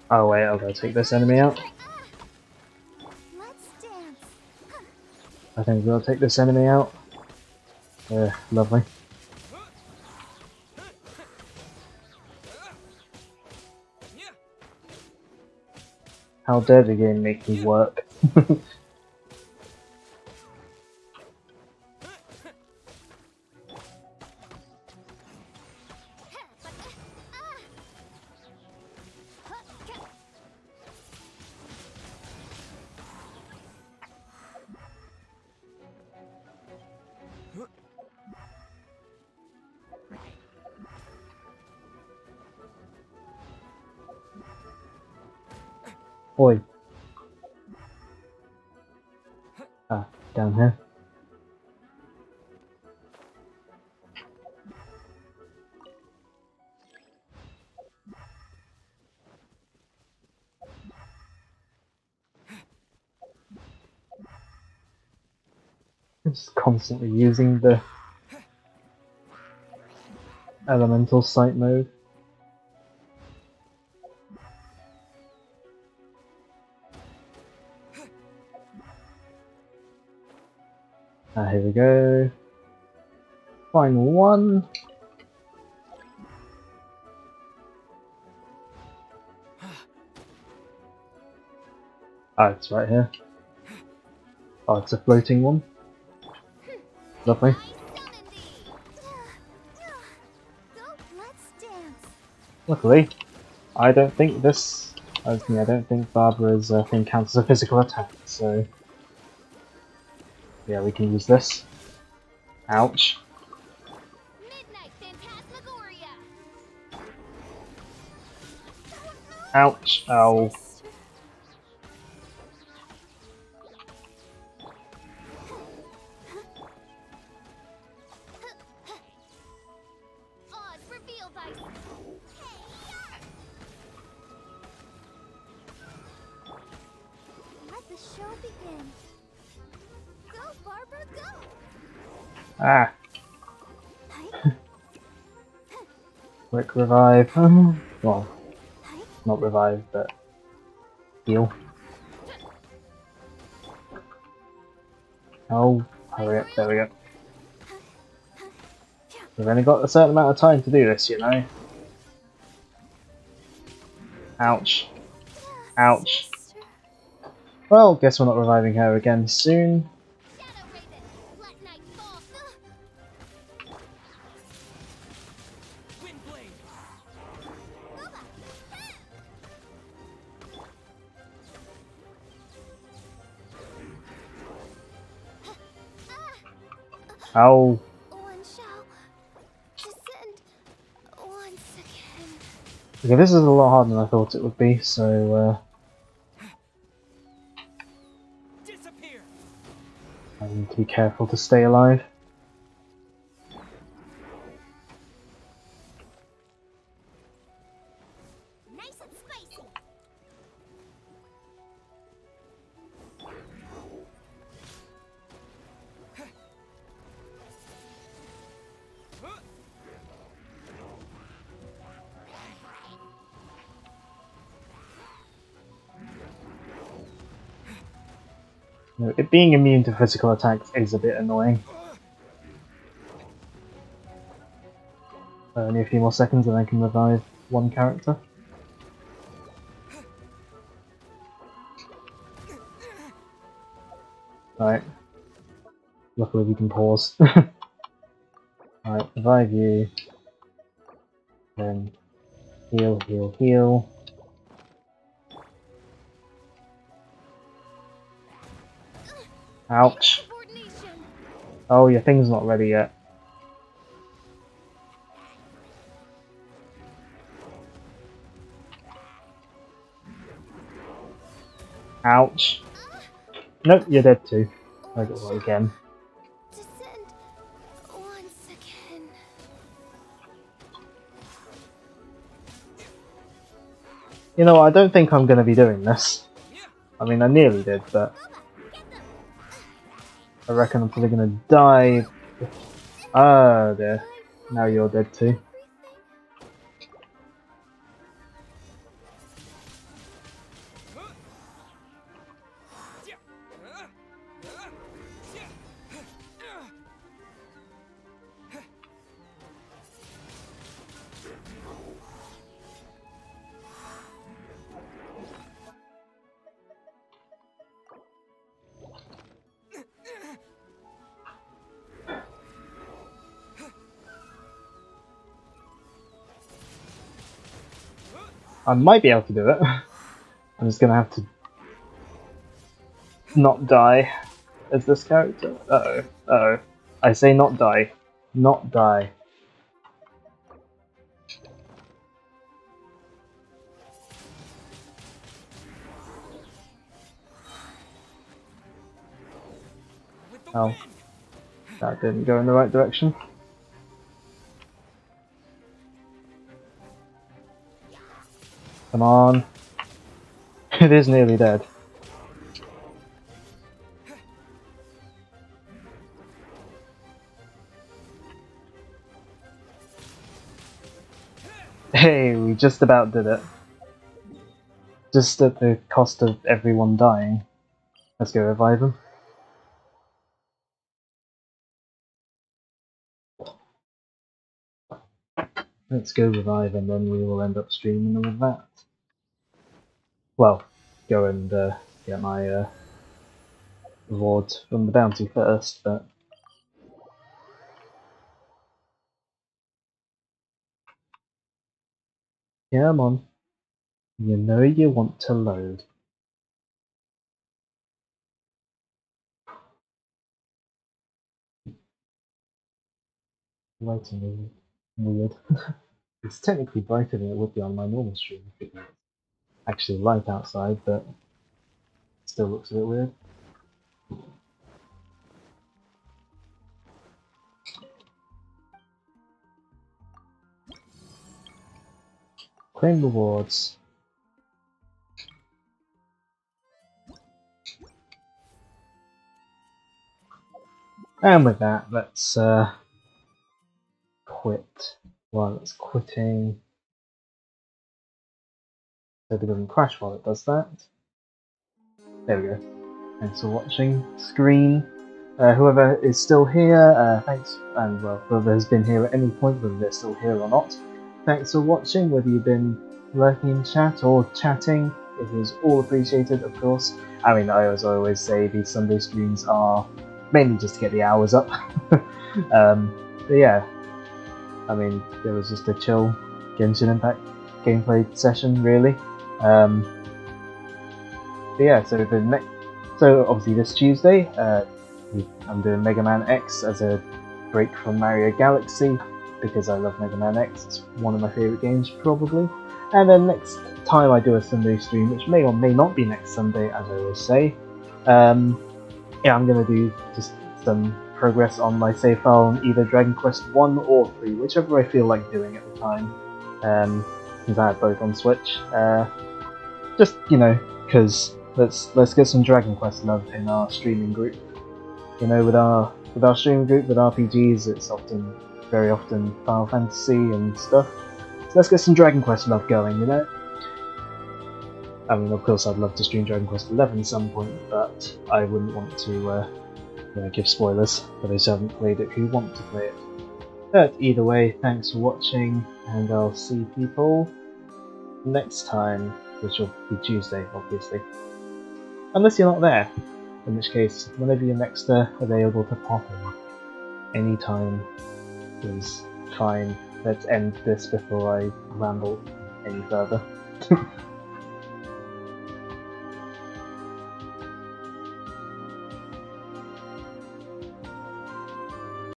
Oh wait, I'll go take this enemy out. Let's dance. I think we'll take this enemy out. Lovely. How dare the game make me work? Oi. Ah, down here. Just constantly using the elemental sight mode. Ah, here we go. Final one. Ah, it's right here. Oh, it's a floating one. Lovely. Let's dance. Luckily, I don't think this. I don't think Barbara's thing counts as a physical attack, so yeah, we can use this. Ouch. Midnight Phantasmagoria. Ouch. Ow. Oz, reveal thyself. Let the show begin. Go, Barbara, go. Ah. Hi. Quick revive. Well, not revive, but heal. Oh, hurry up, there we go. We've only got a certain amount of time to do this, you know. Ouch. Ouch. Well, guess we're not reviving her again soon. Shadow Raven, let night fall. Windblade. Ow. One shall descend once again. Okay, this is a lot harder than I thought it would be, so Disappear. I need to be careful to stay alive. Nice and spicy. No, it being immune to physical attacks is a bit annoying. Only a few more seconds and I can revive one character. Right. Luckily we can pause. Right, revive you. Then heal, heal, heal. Ouch. Subordination. Oh, your thing's not ready yet. Ouch. Nope, you're dead too. I got one again. Descend once again. You know, I don't think I'm going to be doing this. I mean, I nearly did, but I reckon I'm probably going to die. Ah, there. Now you're dead too. I might be able to do it. I'm just gonna have to not die as this character. Uh-oh. Uh-oh. I say not die. Not die. Oh. That didn't go in the right direction. Come on. It is nearly dead. Hey, we just about did it. Just at the cost of everyone dying. Let's go revive him. Let's go revive and then we will end up streaming all of that. Well, go and get my reward from the bounty first, but... Come on. You know you want to load. Lighting is weird. It's technically brighter than it would be on my normal stream if it was actually light outside, but it still looks a bit weird. Claim rewards. And with that, let's quit. While it's quitting, so it doesn't crash while it does that. There we go. Thanks for watching. Screen. Whoever is still here, thanks, and well, whoever has been here at any point, whether they're still here or not, thanks for watching, whether you've been lurking in chat or chatting, it is all appreciated, of course. I mean, as I always say, these Sunday streams are mainly just to get the hours up. But yeah, I mean, it was just a chill Genshin Impact gameplay session, really. But yeah, so obviously this Tuesday, I'm doing Mega Man X as a break from Mario Galaxy, because I love Mega Man X, it's one of my favourite games probably. And then next time I do a Sunday stream, which may or may not be next Sunday, as I always say, yeah, I'm going to do just some progress on my save file on either Dragon Quest 1 or 3, whichever I feel like doing at the time, since I have both on Switch. Just, you know, because let's get some Dragon Quest love in our streaming group. You know, with our streaming group with RPGs, it's very often Final Fantasy and stuff. So let's get some Dragon Quest love going, you know. I mean, of course, I'd love to stream Dragon Quest 11 at some point, but I wouldn't want to, you know, give spoilers for those who haven't played it who want to play it. But either way, thanks for watching, and I'll see people next time, which will be Tuesday, obviously. Unless you're not there, in which case, whenever you're next available to pop in, anytime is fine. Let's end this before I ramble any further.